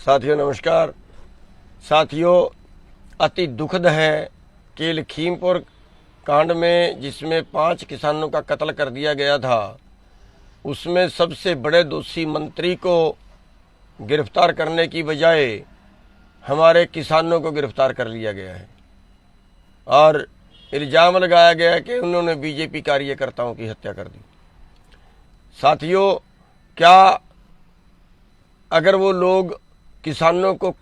साथियों नमस्कार। साथियों, अति दुखद है कि लखीमपुर कांड में जिसमें 5 किसानों का कत्ल कर दिया गया था, उसमें सबसे बड़े दोषी मंत्री को गिरफ्तार करने की बजाय हमारे किसानों को गिरफ्तार कर लिया गया है और इल्ज़ाम लगाया गया है कि उन्होंने बीजेपी कार्यकर्ताओं की हत्या कर दी। साथियों, क्या अगर वो लोग किसानों को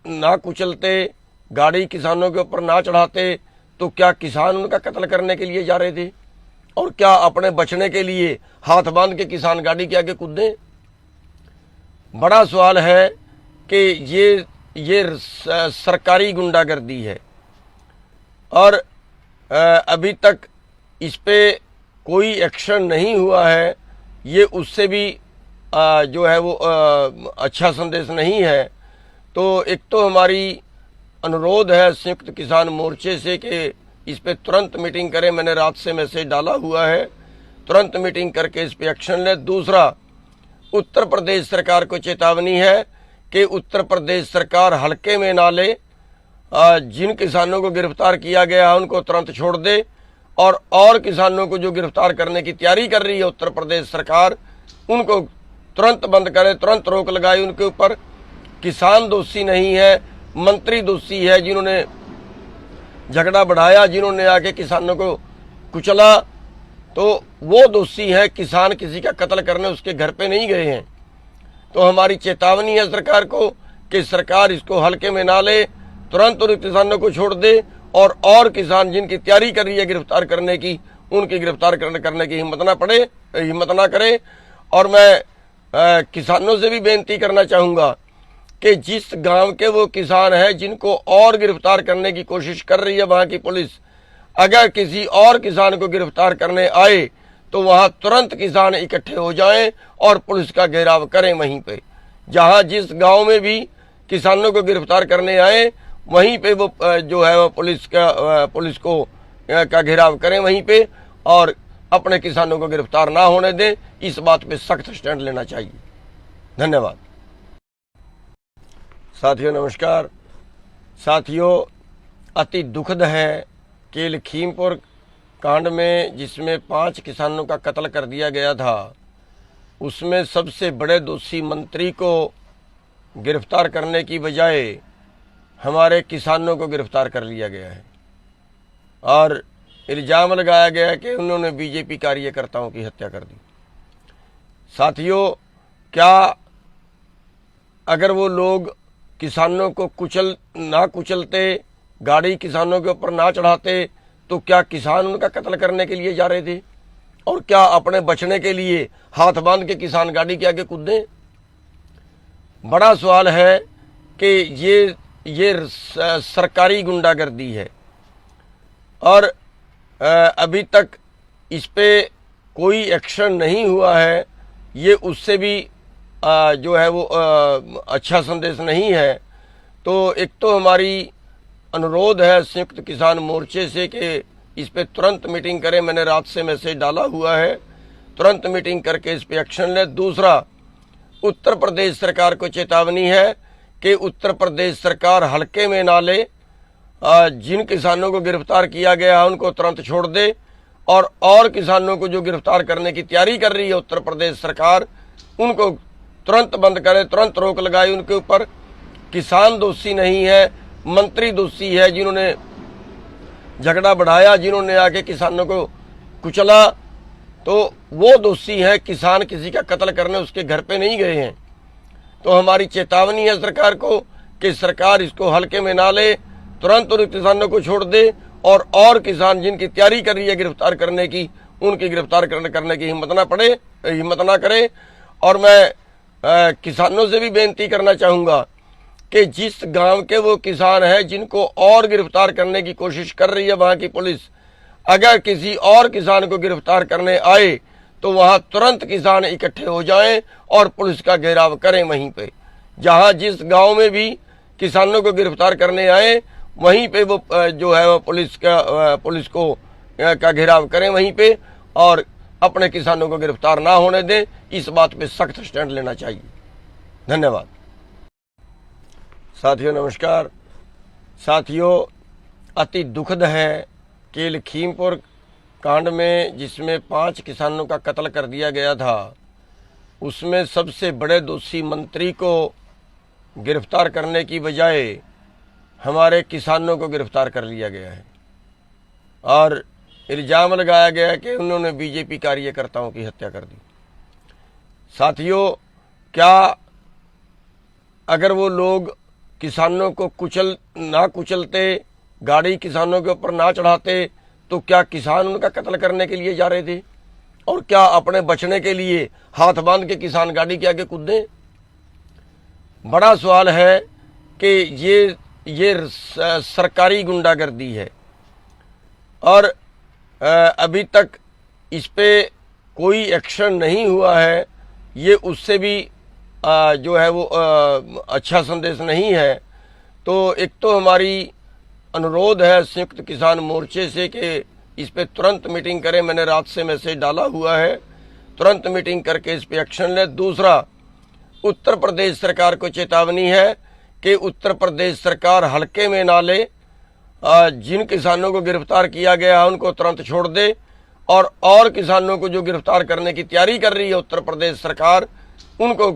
ना कुचलते, गाड़ी किसानों के ऊपर ना चढ़ाते, तो क्या किसान उनका कत्ल करने के लिए जा रहे थे? और क्या अपने बचने के लिए हाथ बांध के किसान गाड़ी के आगे कूदें? बड़ा सवाल है कि ये सरकारी गुंडागर्दी है और अभी तक इस पे कोई एक्शन नहीं हुआ है। ये उससे भी जो है वो अच्छा संदेश नहीं है। तो एक तो हमारी अनुरोध है संयुक्त किसान मोर्चे से कि इस पे तुरंत मीटिंग करें। मैंने रात से मैसेज डाला हुआ है, तुरंत मीटिंग करके इस पे एक्शन लें। दूसरा, उत्तर प्रदेश सरकार को चेतावनी है कि उत्तर प्रदेश सरकार हल्के में ना ले। जिन किसानों को गिरफ्तार किया गया उनको तुरंत छोड़ दे और किसानों को जो गिरफ्तार करने की तैयारी कर रही है उत्तर प्रदेश सरकार, उनको तुरंत बंद करे, तुरंत रोक लगाए उनके ऊपर। किसान दोषी नहीं है, मंत्री दोषी है जिन्होंने झगड़ा बढ़ाया, जिन्होंने आके किसानों को कुचला, तो वो दोषी है। किसान किसी का कत्ल करने उसके घर पे नहीं गए हैं। तो हमारी चेतावनी है सरकार को कि सरकार इसको हल्के में ना ले, तुरंत उन किसानों को छोड़ दे और किसान जिनकी तैयारी कर रही है गिरफ्तार करने की, उनकी गिरफ्तार करने की हिम्मत ना करे। और मैं किसानों से भी बेनती करना चाहूँगा कि जिस गांव के वो किसान हैं जिनको और गिरफ्तार करने की कोशिश कर रही है वहाँ की पुलिस, अगर किसी और किसान को गिरफ्तार करने आए तो वहाँ तुरंत किसान इकट्ठे हो जाएं और पुलिस का घेराव करें वहीं पे। जहाँ जिस गांव में भी किसानों को गिरफ्तार करने आए वहीं पे वो जो है वो पुलिस को का घेराव करें वहीं पे और अपने किसानों को गिरफ्तार ना होने दें। इस बात पे सख्त स्टैंड लेना चाहिए। धन्यवाद। साथियों नमस्कार। साथियों, अति दुखद है कि लखीमपुर कांड में जिसमें 5 किसानों का कत्ल कर दिया गया था, उसमें सबसे बड़े दोषी मंत्री को गिरफ्तार करने की बजाय हमारे किसानों को गिरफ्तार कर लिया गया है और इल्ज़ाम लगाया गया है कि उन्होंने बीजेपी कार्यकर्ताओं की हत्या कर दी। साथियों, क्या अगर वो लोग किसानों को ना कुचलते, गाड़ी किसानों के ऊपर ना चढ़ाते, तो क्या किसान उनका कत्ल करने के लिए जा रहे थे? और क्या अपने बचने के लिए हाथ बांध के किसान गाड़ी के आगे कूदें? बड़ा सवाल है कि ये सरकारी गुंडागर्दी है और अभी तक इस पे कोई एक्शन नहीं हुआ है। ये उससे भी जो है वो अच्छा संदेश नहीं है। तो एक तो हमारी अनुरोध है संयुक्त किसान मोर्चे से कि इस पे तुरंत मीटिंग करें। मैंने रात से मैसेज डाला हुआ है, तुरंत मीटिंग करके इस पे एक्शन लें। दूसरा, उत्तर प्रदेश सरकार को चेतावनी है कि उत्तर प्रदेश सरकार हल्के में ना ले। जिन किसानों को गिरफ्तार किया गया उनको तुरंत छोड़ दे और किसानों को जो गिरफ्तार करने की तैयारी कर रही है उत्तर प्रदेश सरकार, उनको तुरंत बंद करे, तुरंत रोक लगाए उनके ऊपर। किसान दोषी नहीं है, मंत्री दोषी है जिन्होंने झगड़ा बढ़ाया, जिन्होंने आके किसानों को कुचला, तो वो दोषी है। किसान किसी का कत्ल करने उसके घर पे नहीं गए हैं। तो हमारी चेतावनी है सरकार को कि सरकार इसको हल्के में ना ले, तुरंत उन किसानों को छोड़ दे और किसान जिनकी तैयारी कर रही है गिरफ्तार करने की, उनकी गिरफ्तार करने की हिम्मत ना करे। और मैं किसानों से भी बेनती करना चाहूँगा कि जिस गांव के वो किसान हैं जिनको और गिरफ्तार करने की कोशिश कर रही है वहाँ की पुलिस, अगर किसी और किसान को गिरफ्तार करने आए तो वहाँ तुरंत किसान इकट्ठे हो जाएं और पुलिस का घेराव करें वहीं पे। जहाँ जिस गांव में भी किसानों को गिरफ्तार करने आए वहीं पे वो जो है वो पुलिस को का घेराव करें वहीं पे और अपने किसानों को गिरफ्तार ना होने दें। इस बात पे सख्त स्टैंड लेना चाहिए। धन्यवाद। साथियों नमस्कार। साथियों, अति दुखद है कि लखीमपुर कांड में जिसमें 5 किसानों का कत्ल कर दिया गया था, उसमें सबसे बड़े दोषी मंत्री को गिरफ्तार करने की बजाय हमारे किसानों को गिरफ्तार कर लिया गया है और इल्ज़ाम लगाया गया है कि उन्होंने बीजेपी कार्यकर्ताओं की हत्या कर दी। साथियों, क्या अगर वो लोग किसानों को ना कुचलते, गाड़ी किसानों के ऊपर ना चढ़ाते, तो क्या किसान उनका कत्ल करने के लिए जा रहे थे? और क्या अपने बचने के लिए हाथ बांध के किसान गाड़ी के आगे कूदें? बड़ा सवाल है कि ये सरकारी गुंडागर्दी है और अभी तक इस पे कोई एक्शन नहीं हुआ है। ये उससे भी जो है वो अच्छा संदेश नहीं है। तो एक तो हमारी अनुरोध है संयुक्त किसान मोर्चे से कि इस पे तुरंत मीटिंग करें। मैंने रात से मैसेज डाला हुआ है, तुरंत मीटिंग करके इस पे एक्शन लें। दूसरा, उत्तर प्रदेश सरकार को चेतावनी है कि उत्तर प्रदेश सरकार हल्के में ना ले। जिन किसानों को गिरफ्तार किया गया है उनको तुरंत छोड़ दे और किसानों को जो गिरफ्तार करने की तैयारी कर रही है उत्तर प्रदेश सरकार, उनको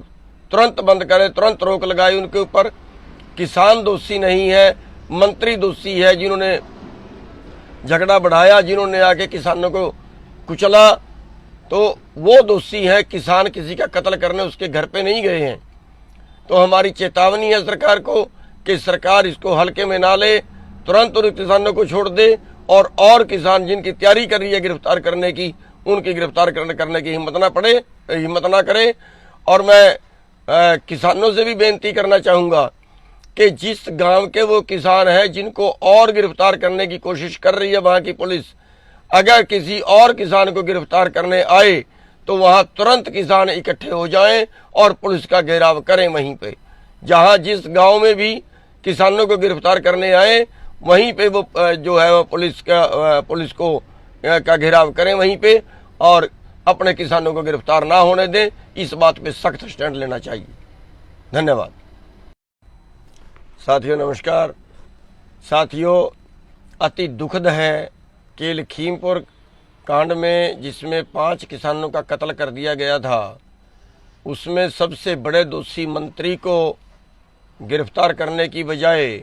तुरंत बंद करे, तुरंत रोक लगाए उनके ऊपर। किसान दोषी नहीं है, मंत्री दोषी है जिन्होंने झगड़ा बढ़ाया, जिन्होंने आके किसानों को कुचला, तो वो दोषी है। किसान किसी का कत्ल करने उसके घर पे नहीं गए हैं। तो हमारी चेतावनी है सरकार को कि सरकार इसको हल्के में ना ले, तुरंत उन किसानों को छोड़ दे और किसान जिनकी तैयारी कर रही है गिरफ्तार करने की, उनकी गिरफ्तार करने की हिम्मत ना करे। और मैं किसानों से भी बेनती करना चाहूँगा कि जिस गांव के वो किसान हैं जिनको और गिरफ्तार करने की कोशिश कर रही है वहाँ की पुलिस, अगर किसी और किसान को गिरफ्तार करने आए तो वहाँ तुरंत किसान इकट्ठे हो जाएं और पुलिस का घेराव करें वहीं पे। जहाँ जिस गांव में भी किसानों को गिरफ्तार करने आए वहीं पे वो जो है वो पुलिस को का घेराव करें वहीं पे और अपने किसानों को गिरफ्तार ना होने दें। इस बात पे सख्त स्टैंड लेना चाहिए। धन्यवाद। साथियों नमस्कार। साथियों, अति दुखद है कि लखीमपुर कांड में जिसमें 5 किसानों का कत्ल कर दिया गया था, उसमें सबसे बड़े दोषी मंत्री को गिरफ्तार करने की बजाय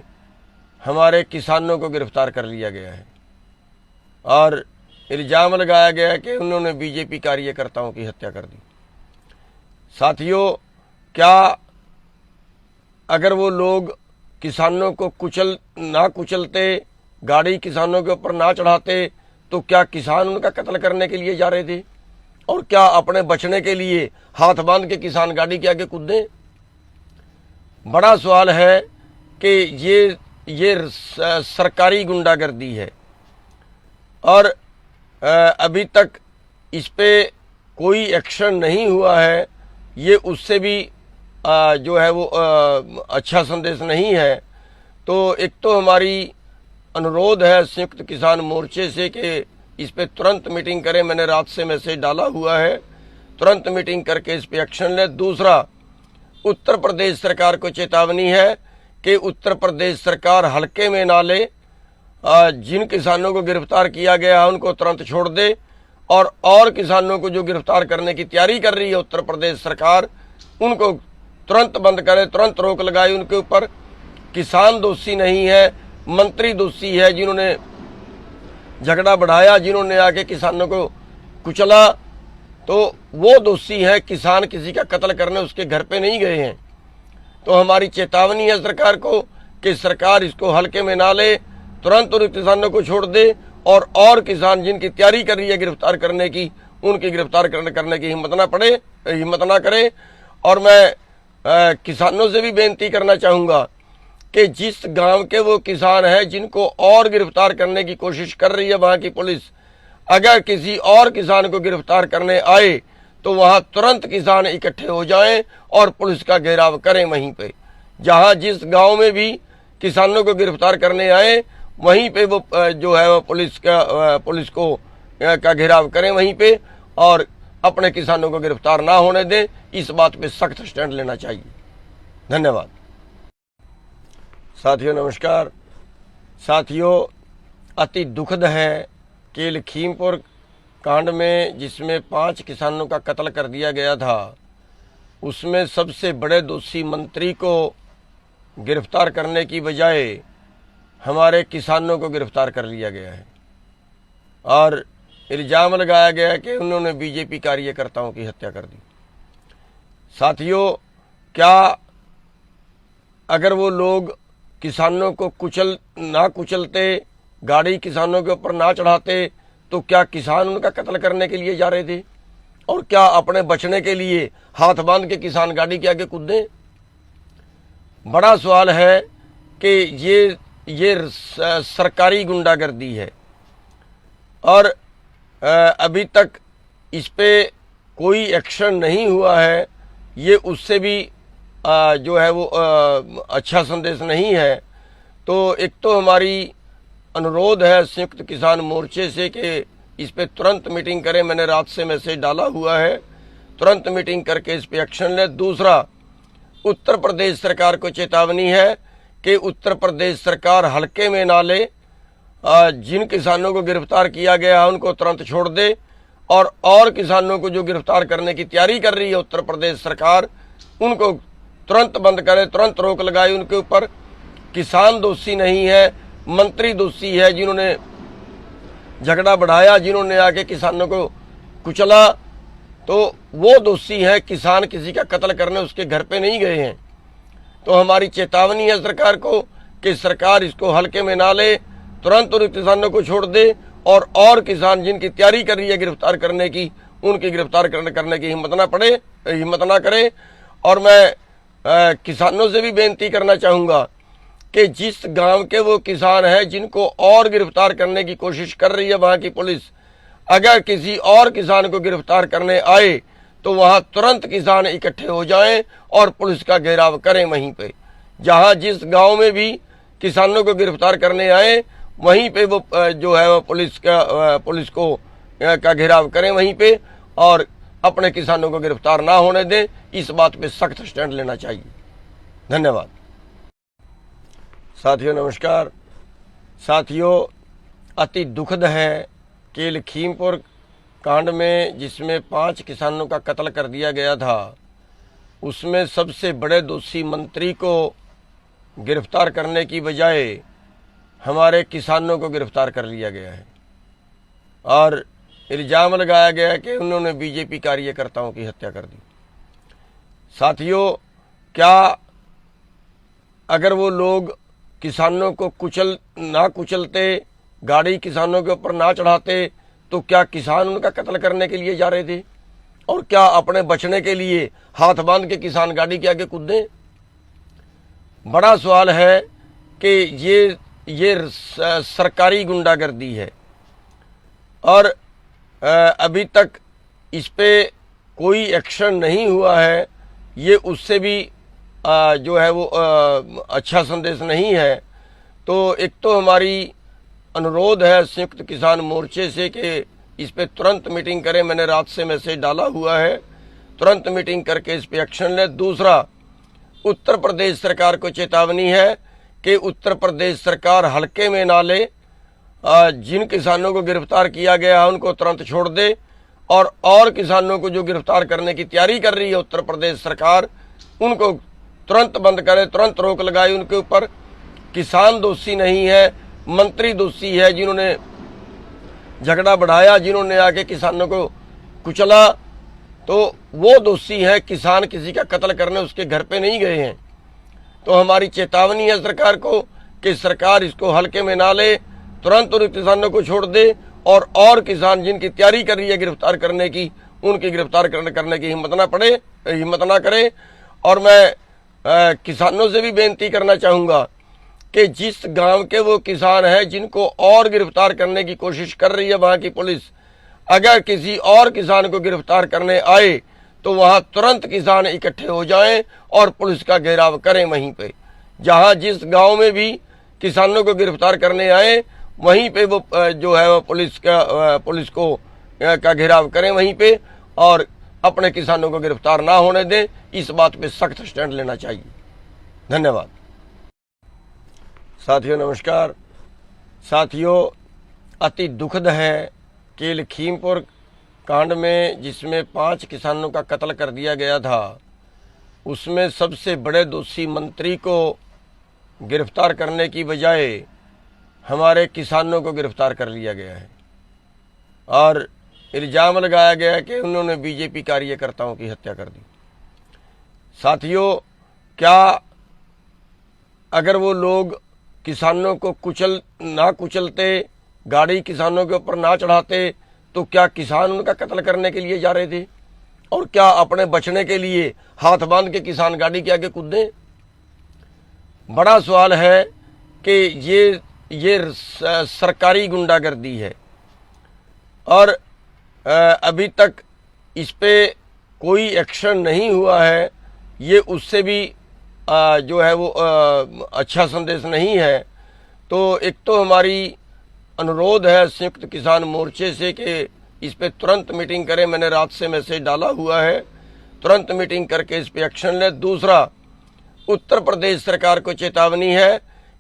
हमारे किसानों को गिरफ्तार कर लिया गया है और इल्ज़ाम लगाया गया है कि उन्होंने बीजेपी कार्यकर्ताओं की हत्या कर दी। साथियों, क्या अगर वो लोग किसानों को ना कुचलते, गाड़ी किसानों के ऊपर ना चढ़ाते, तो क्या किसान उनका कत्ल करने के लिए जा रहे थे? और क्या अपने बचने के लिए हाथ बांध के किसान गाड़ी के आगे कूदें? बड़ा सवाल है कि ये सरकारी गुंडागर्दी है और अभी तक इस पे कोई एक्शन नहीं हुआ है। ये उससे भी जो है वो अच्छा संदेश नहीं है। तो एक तो हमारी अनुरोध है संयुक्त किसान मोर्चे से कि इस पे तुरंत मीटिंग करें। मैंने रात से मैसेज डाला हुआ है, तुरंत मीटिंग करके इस पे एक्शन लें। दूसरा, उत्तर प्रदेश सरकार को चेतावनी है कि उत्तर प्रदेश सरकार हल्के में ना ले। जिन किसानों को गिरफ्तार किया गया है उनको तुरंत छोड़ दे और किसानों को जो गिरफ्तार करने की तैयारी कर रही है उत्तर प्रदेश सरकार, उनको तुरंत बंद करे, तुरंत रोक लगाए उनके ऊपर। किसान दोषी नहीं है, मंत्री दोषी है जिन्होंने झगड़ा बढ़ाया, जिन्होंने आके किसानों को कुचला, तो वो दोषी है। किसान किसी का कत्ल करने उसके घर पे नहीं गए हैं। तो हमारी चेतावनी है सरकार को कि सरकार इसको हल्के में ना ले, तुरंत उन किसानों को छोड़ दे और किसान जिनकी तैयारी कर रही है गिरफ्तार करने की, उनकी गिरफ्तार करने की हिम्मत ना करे। और मैं किसानों से भी बेनती करना चाहूँगा कि जिस गांव के वो किसान हैं जिनको और गिरफ्तार करने की कोशिश कर रही है वहाँ की पुलिस, अगर किसी और किसान को गिरफ्तार करने आए तो वहाँ तुरंत किसान इकट्ठे हो जाएं और पुलिस का घेराव करें वहीं पे। जहाँ जिस गांव में भी किसानों को गिरफ्तार करने आए वहीं पे वो जो है वो पुलिस को का घेराव करें वहीं पे और अपने किसानों को गिरफ्तार ना होने दें। इस बात पे सख्त स्टैंड लेना चाहिए। धन्यवाद। साथियों नमस्कार। साथियों, अति दुखद है कि लखीमपुर कांड में जिसमें 5 किसानों का कत्ल कर दिया गया था, उसमें सबसे बड़े दोषी मंत्री को गिरफ्तार करने की बजाय हमारे किसानों को गिरफ्तार कर लिया गया है और इल्ज़ाम लगाया गया है कि उन्होंने बीजेपी कार्यकर्ताओं की हत्या कर दी। साथियों, क्या अगर वो लोग किसानों को ना कुचलते, गाड़ी किसानों के ऊपर ना चढ़ाते, तो क्या किसान उनका कत्ल करने के लिए जा रहे थे? और क्या अपने बचने के लिए हाथ बांध के किसान गाड़ी के आगे कूदें? बड़ा सवाल है कि ये सरकारी गुंडागर्दी है और अभी तक इस पे कोई एक्शन नहीं हुआ है। ये उससे भी जो है वो अच्छा संदेश नहीं है। तो एक तो हमारी अनुरोध है संयुक्त किसान मोर्चे से कि इस पे तुरंत मीटिंग करें। मैंने रात से मैसेज डाला हुआ है, तुरंत मीटिंग करके इस पे एक्शन लें। दूसरा, उत्तर प्रदेश सरकार को चेतावनी है कि उत्तर प्रदेश सरकार हल्के में ना ले। जिन किसानों को गिरफ्तार किया गया है उनको तुरंत छोड़ दे और किसानों को जो गिरफ्तार करने की तैयारी कर रही है उत्तर प्रदेश सरकार, उनको तुरंत बंद करे, तुरंत रोक लगाए उनके ऊपर। किसान दोषी नहीं है, मंत्री दोषी है जिन्होंने झगड़ा बढ़ाया, जिन्होंने आके किसानों को कुचला, तो वो दोषी है। किसान किसी का कत्ल करने उसके घर पे नहीं गए हैं। तो हमारी चेतावनी है सरकार को कि सरकार इसको हल्के में ना ले, तुरंत उन किसानों को छोड़ दे और किसान जिनकी तैयारी कर रही है गिरफ्तार करने की, उनकी गिरफ्तार करने की हिम्मत ना करे। और मैं किसानों से भी बेनती करना चाहूँगा कि जिस गांव के वो किसान हैं जिनको और गिरफ्तार करने की कोशिश कर रही है वहाँ की पुलिस, अगर किसी और किसान को गिरफ्तार करने आए तो वहाँ तुरंत किसान इकट्ठे हो जाएं और पुलिस का घेराव करें वहीं पे। जहाँ जिस गांव में भी किसानों को गिरफ्तार करने आए वहीं पे वो जो है वो पुलिस को का घेराव करें वहीं पे और अपने किसानों को गिरफ्तार ना होने दें। इस बात पे सख्त स्टैंड लेना चाहिए। धन्यवाद। साथियों नमस्कार। साथियों, अति दुखद है कि लखीमपुर कांड में जिसमें 5 किसानों का कत्ल कर दिया गया था, उसमें सबसे बड़े दोषी मंत्री को गिरफ्तार करने की बजाय हमारे किसानों को गिरफ्तार कर लिया गया है और इल्ज़ाम लगाया गया है कि उन्होंने बीजेपी कार्यकर्ताओं की हत्या कर दी। साथियों, क्या अगर वो लोग किसानों को ना कुचलते, गाड़ी किसानों के ऊपर ना चढ़ाते, तो क्या किसान उनका कत्ल करने के लिए जा रहे थे? और क्या अपने बचने के लिए हाथ बांध के किसान गाड़ी के आगे कूदें? बड़ा सवाल है कि ये सरकारी गुंडागर्दी है और अभी तक इस पे कोई एक्शन नहीं हुआ है। ये उससे भी जो है वो अच्छा संदेश नहीं है। तो एक तो हमारी अनुरोध है संयुक्त किसान मोर्चे से कि इस पे तुरंत मीटिंग करें। मैंने रात से मैसेज डाला हुआ है, तुरंत मीटिंग करके इस पे एक्शन लें। दूसरा, उत्तर प्रदेश सरकार को चेतावनी है कि उत्तर प्रदेश सरकार हल्के में ना ले। जिन किसानों को गिरफ्तार किया गया है उनको तुरंत छोड़ दे और किसानों को जो गिरफ्तार करने की तैयारी कर रही है उत्तर प्रदेश सरकार, उनको तुरंत बंद करे, तुरंत रोक लगाए उनके ऊपर। किसान दोषी नहीं है, मंत्री दोषी है जिन्होंने झगड़ा बढ़ाया, जिन्होंने आके किसानों को कुचला, तो वो दोषी है। किसान किसी का कत्ल करने उसके घर पे नहीं गए हैं। तो हमारी चेतावनी है सरकार को कि सरकार इसको हल्के में ना ले, तुरंत उन किसानों को छोड़ दे और किसान जिनकी तैयारी कर रही है गिरफ्तार करने की, उनकी गिरफ्तार करने की हिम्मत ना करे। और मैं किसानों से भी बेनती करना चाहूँगा कि जिस गांव के वो किसान हैं जिनको और गिरफ्तार करने की कोशिश कर रही है वहाँ की पुलिस, अगर किसी और किसान को गिरफ्तार करने आए तो वहाँ तुरंत किसान इकट्ठे हो जाएं और पुलिस का घेराव करें वहीं पे। जहाँ जिस गांव में भी किसानों को गिरफ्तार करने आए वहीं पे वो जो है वो पुलिस को का घेराव करें वहीं पे और अपने किसानों को गिरफ्तार ना होने दें। इस बात पे सख्त स्टैंड लेना चाहिए। धन्यवाद। साथियों नमस्कार। साथियों, अति दुखद है कि लखीमपुर कांड में जिसमें 5 किसानों का कत्ल कर दिया गया था, उसमें सबसे बड़े दोषी मंत्री को गिरफ्तार करने की बजाय हमारे किसानों को गिरफ्तार कर लिया गया है और इल्ज़ाम लगाया गया कि उन्होंने बीजेपी कार्यकर्ताओं की हत्या कर दी। साथियों, क्या अगर वो लोग किसानों को ना कुचलते, गाड़ी किसानों के ऊपर ना चढ़ाते, तो क्या किसान उनका कत्ल करने के लिए जा रहे थे? और क्या अपने बचने के लिए हाथ बांध के किसान गाड़ी के आगे कूदे? बड़ा सवाल है कि ये सरकारी गुंडागर्दी है और अभी तक इस पे कोई एक्शन नहीं हुआ है। ये उससे भी जो है वो अच्छा संदेश नहीं है। तो एक तो हमारी अनुरोध है संयुक्त किसान मोर्चे से कि इस पे तुरंत मीटिंग करें। मैंने रात से मैसेज डाला हुआ है, तुरंत मीटिंग करके इस पे एक्शन लें। दूसरा, उत्तर प्रदेश सरकार को चेतावनी है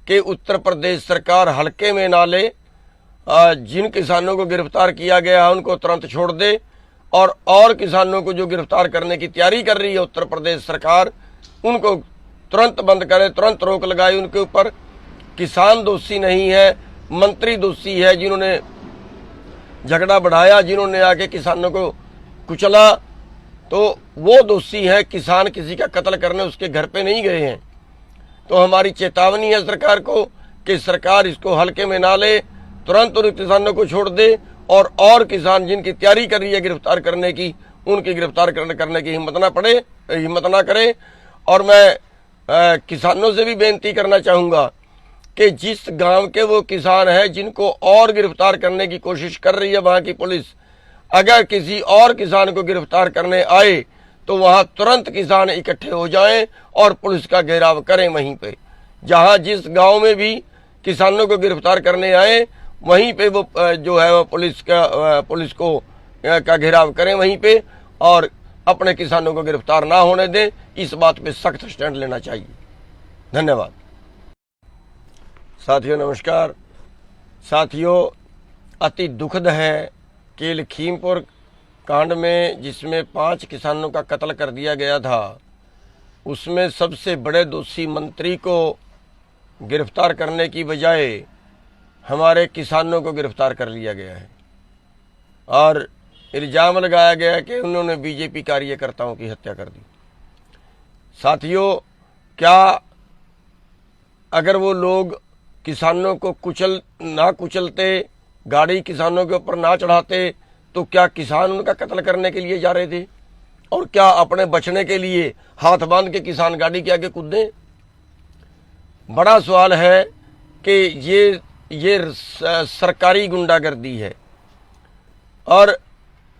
कि उत्तर प्रदेश सरकार हल्के में ना ले। जिन किसानों को गिरफ्तार किया गया है उनको तुरंत छोड़ दे और किसानों को जो गिरफ्तार करने की तैयारी कर रही है उत्तर प्रदेश सरकार, उनको तुरंत बंद करे, तुरंत रोक लगाए उनके ऊपर। किसान दोषी नहीं है, मंत्री दोषी है जिन्होंने झगड़ा बढ़ाया, जिन्होंने आके किसानों को कुचला, तो वो दोषी है। किसान किसी का कत्ल करने उसके घर पे नहीं गए हैं। तो हमारी चेतावनी है सरकार को कि सरकार इसको हल्के में ना ले, तुरंत उन किसानों को छोड़ दे और किसान जिनकी तैयारी कर रही है गिरफ्तार करने की, उनकी गिरफ्तार करने की हिम्मत ना करे। और मैं किसानों से भी बेनती करना चाहूँगा कि जिस गांव के वो किसान हैं जिनको और गिरफ्तार करने की कोशिश कर रही है वहाँ की पुलिस, अगर किसी और किसान को गिरफ्तार करने आए तो वहाँ तुरंत किसान इकट्ठे हो जाएं और पुलिस का घेराव करें वहीं पे। जहाँ जिस गांव में भी किसानों को गिरफ्तार करने आए वहीं पे वो जो है वो पुलिस का घेराव करें वहीं पे और अपने किसानों को गिरफ्तार ना होने दें। इस बात पे सख्त स्टैंड लेना चाहिए। धन्यवाद। साथियों नमस्कार। साथियों, अति दुखद है कि लखीमपुर कांड में जिसमें 5 किसानों का कत्ल कर दिया गया था, उसमें सबसे बड़े दोषी मंत्री को गिरफ्तार करने की बजाय हमारे किसानों को गिरफ्तार कर लिया गया है और इल्ज़ाम लगाया गया कि उन्होंने बीजेपी कार्यकर्ताओं की हत्या कर दी। साथियों, क्या अगर वो लोग किसानों को ना कुचलते, गाड़ी किसानों के ऊपर ना चढ़ाते, तो क्या किसान उनका कत्ल करने के लिए जा रहे थे? और क्या अपने बचने के लिए हाथ बांध के किसान गाड़ी के आगे कूदे? बड़ा सवाल है कि ये सरकारी गुंडागर्दी है और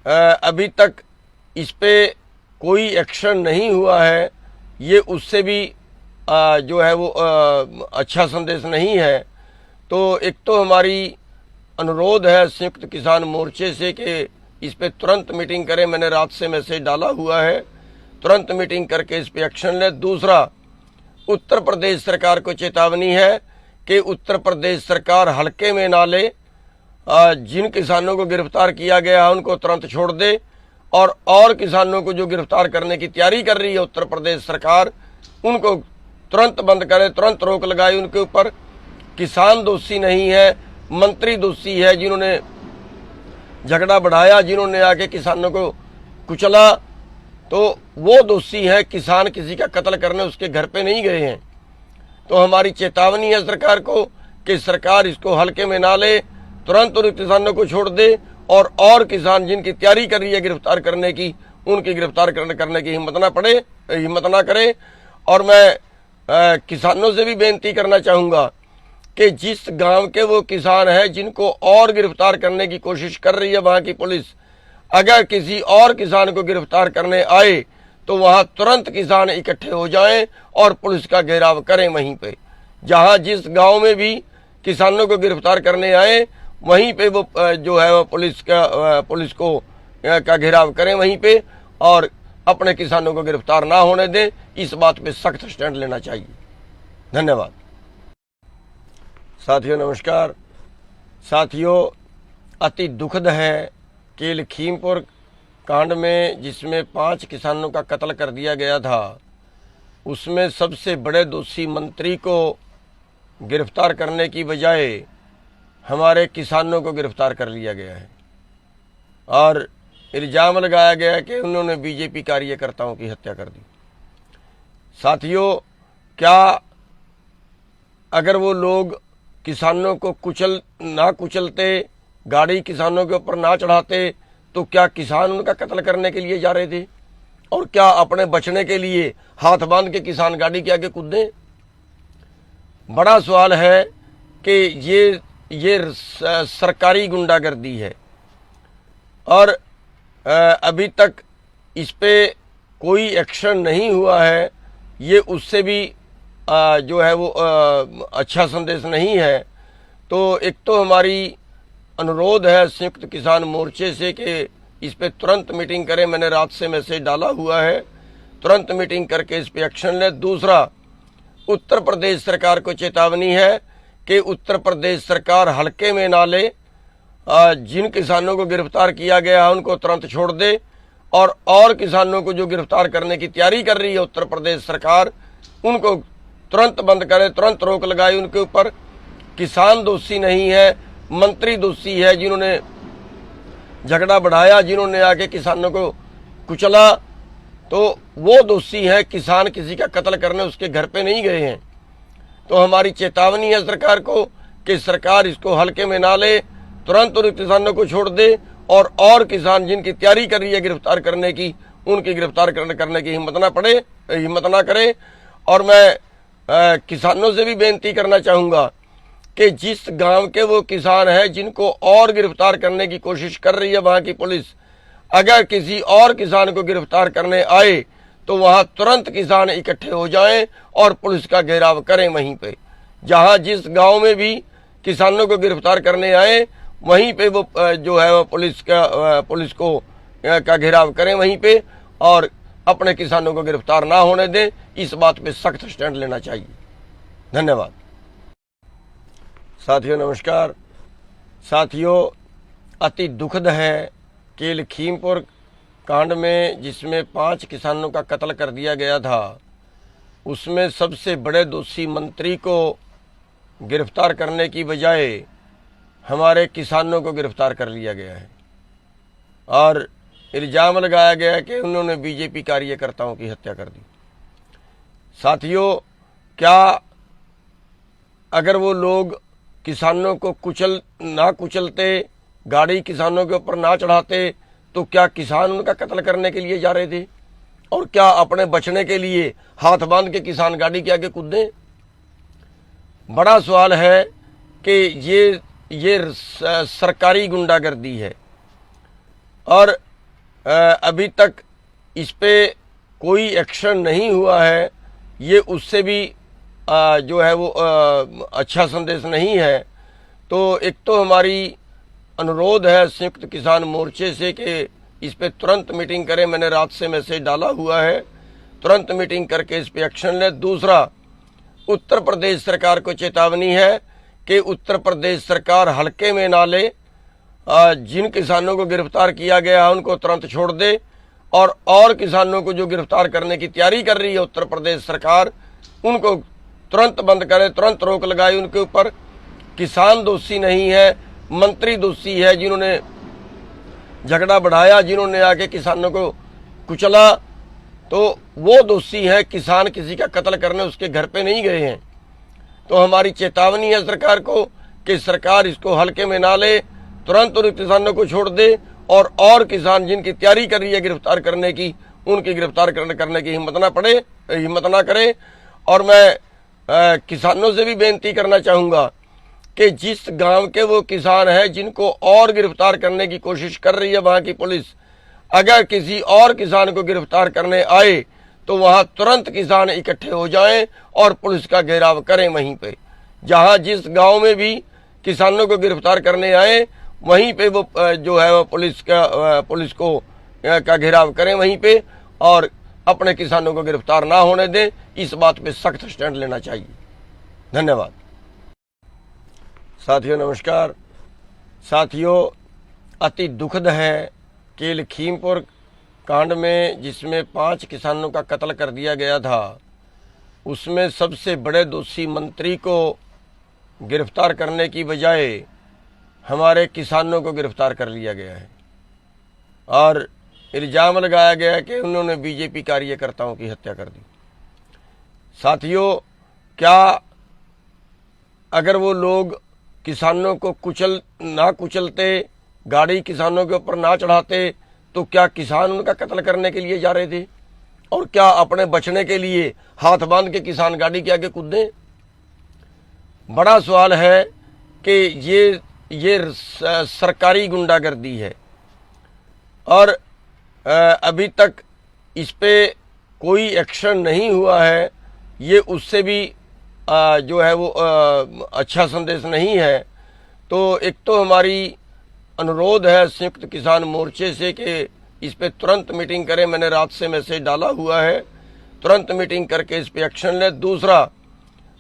अभी तक इस पे कोई एक्शन नहीं हुआ है। ये उससे भी जो है वो अच्छा संदेश नहीं है। तो एक तो हमारी अनुरोध है संयुक्त किसान मोर्चे से कि इस पे तुरंत मीटिंग करें। मैंने रात से मैसेज डाला हुआ है, तुरंत मीटिंग करके इस पे एक्शन लें। दूसरा, उत्तर प्रदेश सरकार को चेतावनी है कि उत्तर प्रदेश सरकार हल्के में ना ले। जिन किसानों को गिरफ्तार किया गया है उनको तुरंत छोड़ दे और किसानों को जो गिरफ्तार करने की तैयारी कर रही है उत्तर प्रदेश सरकार, उनको तुरंत बंद करे, तुरंत रोक लगाए उनके ऊपर। किसान दोषी नहीं है, मंत्री दोषी है जिन्होंने झगड़ा बढ़ाया, जिन्होंने आके किसानों को कुचला, तो वो दोषी है। किसान किसी का कत्ल करने उसके घर पे नहीं गए हैं। तो हमारी चेतावनी है सरकार को कि सरकार इसको हल्के में ना ले, तुरंत उन किसानों को छोड़ दे और किसान जिनकी तैयारी कर रही है गिरफ्तार करने की, उनकी गिरफ्तार करने की हिम्मत ना करे। और मैं किसानों से भी बेनती करना चाहूँगा कि जिस गांव के वो किसान हैं जिनको और गिरफ्तार करने की कोशिश कर रही है वहाँ की पुलिस, अगर किसी और किसान को गिरफ्तार करने आए तो वहाँ तुरंत किसान इकट्ठे हो जाएं और पुलिस का घेराव करें वहीं पे। जहाँ जिस गांव में भी किसानों को गिरफ्तार करने आए वहीं पे वो जो है वो पुलिस का घेराव करें वहीं पे और अपने किसानों को गिरफ्तार ना होने दें। इस बात पे सख्त स्टैंड लेना चाहिए। धन्यवाद। साथियों नमस्कार। साथियों, अति दुखद है कि लखीमपुर कांड में जिसमें 5 किसानों का कत्ल कर दिया गया था, उसमें सबसे बड़े दोषी मंत्री को गिरफ्तार करने की बजाय हमारे किसानों को गिरफ्तार कर लिया गया है और इल्ज़ाम लगाया गया कि उन्होंने बीजेपी कार्यकर्ताओं की हत्या कर दी। साथियों, क्या अगर वो लोग किसानों को ना कुचलते, गाड़ी किसानों के ऊपर ना चढ़ाते, तो क्या किसान उनका कत्ल करने के लिए जा रहे थे? और क्या अपने बचने के लिए हाथ बांध के किसान गाड़ी के आगे कूदे? बड़ा सवाल है कि ये सरकारी गुंडागर्दी है और अभी तक इस पे कोई एक्शन नहीं हुआ है। ये उससे भी जो है वो अच्छा संदेश नहीं है। तो एक तो हमारी अनुरोध है संयुक्त किसान मोर्चे से कि इस पे तुरंत मीटिंग करें। मैंने रात से मैसेज डाला हुआ है, तुरंत मीटिंग करके इस पे एक्शन लें। दूसरा, उत्तर प्रदेश सरकार को चेतावनी है कि उत्तर प्रदेश सरकार हल्के में ना ले। जिन किसानों को गिरफ्तार किया गया है उनको तुरंत छोड़ दे और किसानों को जो गिरफ्तार करने की तैयारी कर रही है उत्तर प्रदेश सरकार, उनको तुरंत बंद करे, तुरंत रोक लगाए उनके ऊपर। किसान दोषी नहीं है, मंत्री दोषी है जिन्होंने झगड़ा बढ़ाया, जिन्होंने आके किसानों को कुचला, तो वो दोषी है। किसान किसी का कत्ल करने उसके घर पे नहीं गए हैं। तो हमारी चेतावनी है सरकार को कि सरकार इसको हल्के में ना ले, तुरंत उन किसानों को छोड़ दे और किसान जिनकी तैयारी कर रही है गिरफ्तार करने की, उनकी गिरफ्तार करने की हिम्मत ना करे। और मैं किसानों से भी बेनती करना चाहूँगा कि जिस गांव के वो किसान हैं जिनको और गिरफ्तार करने की कोशिश कर रही है वहाँ की पुलिस, अगर किसी और किसान को गिरफ्तार करने आए तो वहाँ तुरंत किसान इकट्ठे हो जाएं और पुलिस का घेराव करें वहीं पे। जहाँ जिस गांव में भी किसानों को गिरफ्तार करने आए वहीं पे वो जो है वो पुलिस का घेराव करें वहीं पे और अपने किसानों को गिरफ्तार ना होने दें। इस बात पे सख्त स्टैंड लेना चाहिए। धन्यवाद। साथियों नमस्कार। साथियों, अति दुखद है कि लखीमपुर कांड में जिसमें 5 किसानों का कत्ल कर दिया गया था, उसमें सबसे बड़े दोषी मंत्री को गिरफ्तार करने की बजाय हमारे किसानों को गिरफ्तार कर लिया गया है और इल्ज़ाम लगाया गया कि उन्होंने बीजेपी कार्यकर्ताओं की हत्या कर दी। साथियों, क्या अगर वो लोग किसानों को ना कुचलते, गाड़ी किसानों के ऊपर ना चढ़ाते, तो क्या किसान उनका कत्ल करने के लिए जा रहे थे? और क्या अपने बचने के लिए हाथ बांध के किसान गाड़ी के आगे कूदे? बड़ा सवाल है कि ये सरकारी गुंडागर्दी है और अभी तक इस पे कोई एक्शन नहीं हुआ है। ये उससे भी जो है वो अच्छा संदेश नहीं है। तो एक तो हमारी अनुरोध है संयुक्त किसान मोर्चे से कि इस पे तुरंत मीटिंग करें। मैंने रात से मैसेज डाला हुआ है, तुरंत मीटिंग करके इस पे एक्शन लें। दूसरा, उत्तर प्रदेश सरकार को चेतावनी है कि उत्तर प्रदेश सरकार हल्के में ना ले। जिन किसानों को गिरफ्तार किया गया है उनको तुरंत छोड़ दे और किसानों को जो गिरफ्तार करने की तैयारी कर रही है उत्तर प्रदेश सरकार, उनको तुरंत बंद करे, तुरंत रोक लगाए उनके ऊपर। किसान दोषी नहीं है, मंत्री दोषी है जिन्होंने झगड़ा बढ़ाया, जिन्होंने आके किसानों को कुचला, तो वो दोषी है। किसान किसी का कत्ल करने उसके घर पे नहीं गए हैं। तो हमारी चेतावनी है सरकार को कि सरकार इसको हल्के में ना ले, तुरंत उन किसानों को छोड़ दे और किसान जिनकी तैयारी कर रही है गिरफ्तार करने की, उनकी गिरफ्तार करने की हिम्मत ना करे। और मैं किसानों से भी बेनती करना चाहूँगा कि जिस गांव के वो किसान हैं जिनको और गिरफ्तार करने की कोशिश कर रही है वहाँ की पुलिस, अगर किसी और किसान को गिरफ्तार करने आए तो वहाँ तुरंत किसान इकट्ठे हो जाएं और पुलिस का घेराव करें वहीं पे। जहाँ जिस गांव में भी किसानों को गिरफ्तार करने आए वहीं पे वो जो है वो पुलिस का घेराव करें वहीं पे और अपने किसानों को गिरफ्तार ना होने दें। इस बात पे सख्त स्टैंड लेना चाहिए। धन्यवाद। साथियों नमस्कार। साथियों, अति दुखद है कि लखीमपुर कांड में जिसमें 5 किसानों का कत्ल कर दिया गया था, उसमें सबसे बड़े दोषी मंत्री को गिरफ्तार करने की बजाय हमारे किसानों को गिरफ्तार कर लिया गया है और इल्ज़ाम लगाया गया कि उन्होंने बीजेपी कार्यकर्ताओं की हत्या कर दी। साथियों, क्या अगर वो लोग किसानों को ना कुचलते, गाड़ी किसानों के ऊपर ना चढ़ाते, तो क्या किसान उनका कत्ल करने के लिए जा रहे थे? और क्या अपने बचने के लिए हाथ बांध के किसान गाड़ी के आगे कूदे? बड़ा सवाल है कि ये सरकारी गुंडागर्दी है और अभी तक इस पे कोई एक्शन नहीं हुआ है। ये उससे भी जो है वो अच्छा संदेश नहीं है। तो एक तो हमारी अनुरोध है संयुक्त किसान मोर्चे से कि इस पे तुरंत मीटिंग करें। मैंने रात से मैसेज डाला हुआ है, तुरंत मीटिंग करके इस पे एक्शन लें। दूसरा,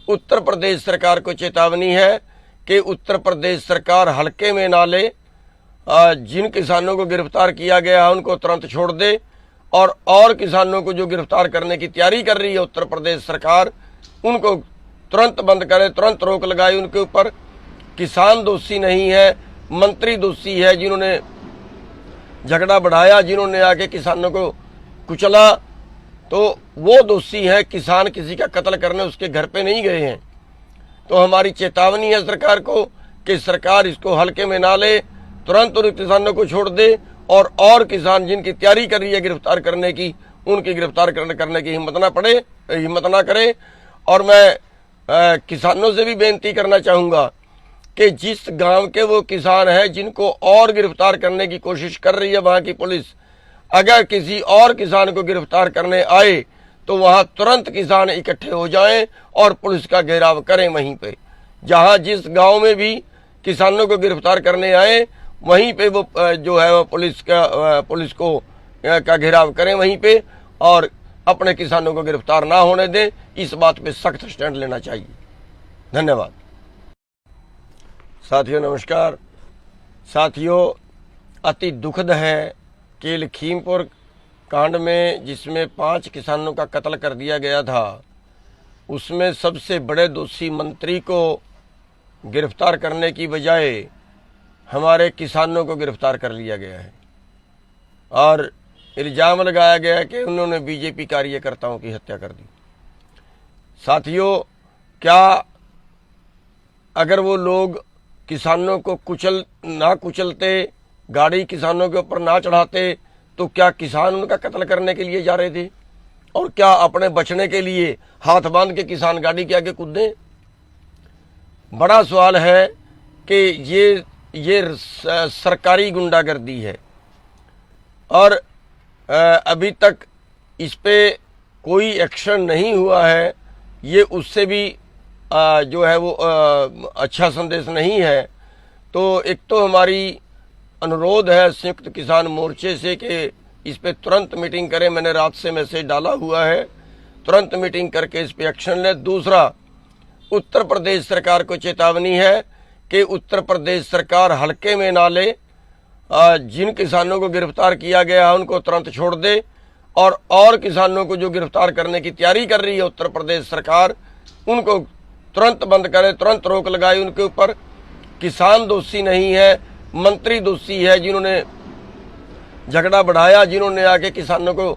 उत्तर प्रदेश सरकार को चेतावनी है कि उत्तर प्रदेश सरकार हल्के में ना ले। जिन किसानों को गिरफ्तार किया गया है उनको तुरंत छोड़ दे और किसानों को जो गिरफ्तार करने की तैयारी कर रही है उत्तर प्रदेश सरकार, उनको तुरंत बंद करे, तुरंत रोक लगाए उनके ऊपर। किसान दोषी नहीं है, मंत्री दोषी है जिन्होंने झगड़ा बढ़ाया, जिन्होंने आके किसानों को कुचला, तो वो दोषी है। किसान किसी का कत्ल करने उसके घर पे नहीं गए हैं। तो हमारी चेतावनी है सरकार को कि सरकार इसको हल्के में ना ले, तुरंत उन किसानों को छोड़ दे और किसान जिनकी तैयारी कर रही है गिरफ्तार करने की, उनकी गिरफ्तार करने की हिम्मत ना करे। और मैं किसानों से भी बेनती करना चाहूँगा कि जिस गांव के वो किसान हैं जिनको और गिरफ्तार करने की कोशिश कर रही है वहाँ की पुलिस, अगर किसी और किसान को गिरफ्तार करने आए तो वहाँ तुरंत किसान इकट्ठे हो जाएं और पुलिस का घेराव करें वहीं पे। जहाँ जिस गांव में भी किसानों को गिरफ्तार करने आए वहीं पे वो जो है वो पुलिस को का घेराव करें वहीं पे और अपने किसानों को गिरफ्तार ना होने दें। इस बात पे सख्त स्टैंड लेना चाहिए। धन्यवाद। साथियों नमस्कार। साथियों, अति दुखद है कि लखीमपुर कांड में जिसमें 5 किसानों का कत्ल कर दिया गया था, उसमें सबसे बड़े दोषी मंत्री को गिरफ्तार करने की बजाय हमारे किसानों को गिरफ्तार कर लिया गया है और इल्ज़ाम लगाया गया कि उन्होंने बीजेपी कार्यकर्ताओं की हत्या कर दी। साथियों, क्या अगर वो लोग किसानों को ना कुचलते, गाड़ी किसानों के ऊपर ना चढ़ाते, तो क्या किसान उनका कत्ल करने के लिए जा रहे थे? और क्या अपने बचने के लिए हाथ बांध के किसान गाड़ी के आगे कूदे? बड़ा सवाल है कि ये सरकारी गुंडागर्दी है और अभी तक इस पे कोई एक्शन नहीं हुआ है। ये उससे भी जो है वो अच्छा संदेश नहीं है। तो एक तो हमारी अनुरोध है संयुक्त किसान मोर्चे से कि इस पे तुरंत मीटिंग करें। मैंने रात से मैसेज डाला हुआ है, तुरंत मीटिंग करके इस पे एक्शन लें। दूसरा, उत्तर प्रदेश सरकार को चेतावनी है कि उत्तर प्रदेश सरकार हल्के में ना ले। जिन किसानों को गिरफ्तार किया गया है उनको तुरंत छोड़ दे और किसानों को जो गिरफ्तार करने की तैयारी कर रही है उत्तर प्रदेश सरकार, उनको तुरंत बंद करे, तुरंत रोक लगाए उनके ऊपर। किसान दोषी नहीं है, मंत्री दोषी है जिन्होंने झगड़ा बढ़ाया, जिन्होंने आके किसानों को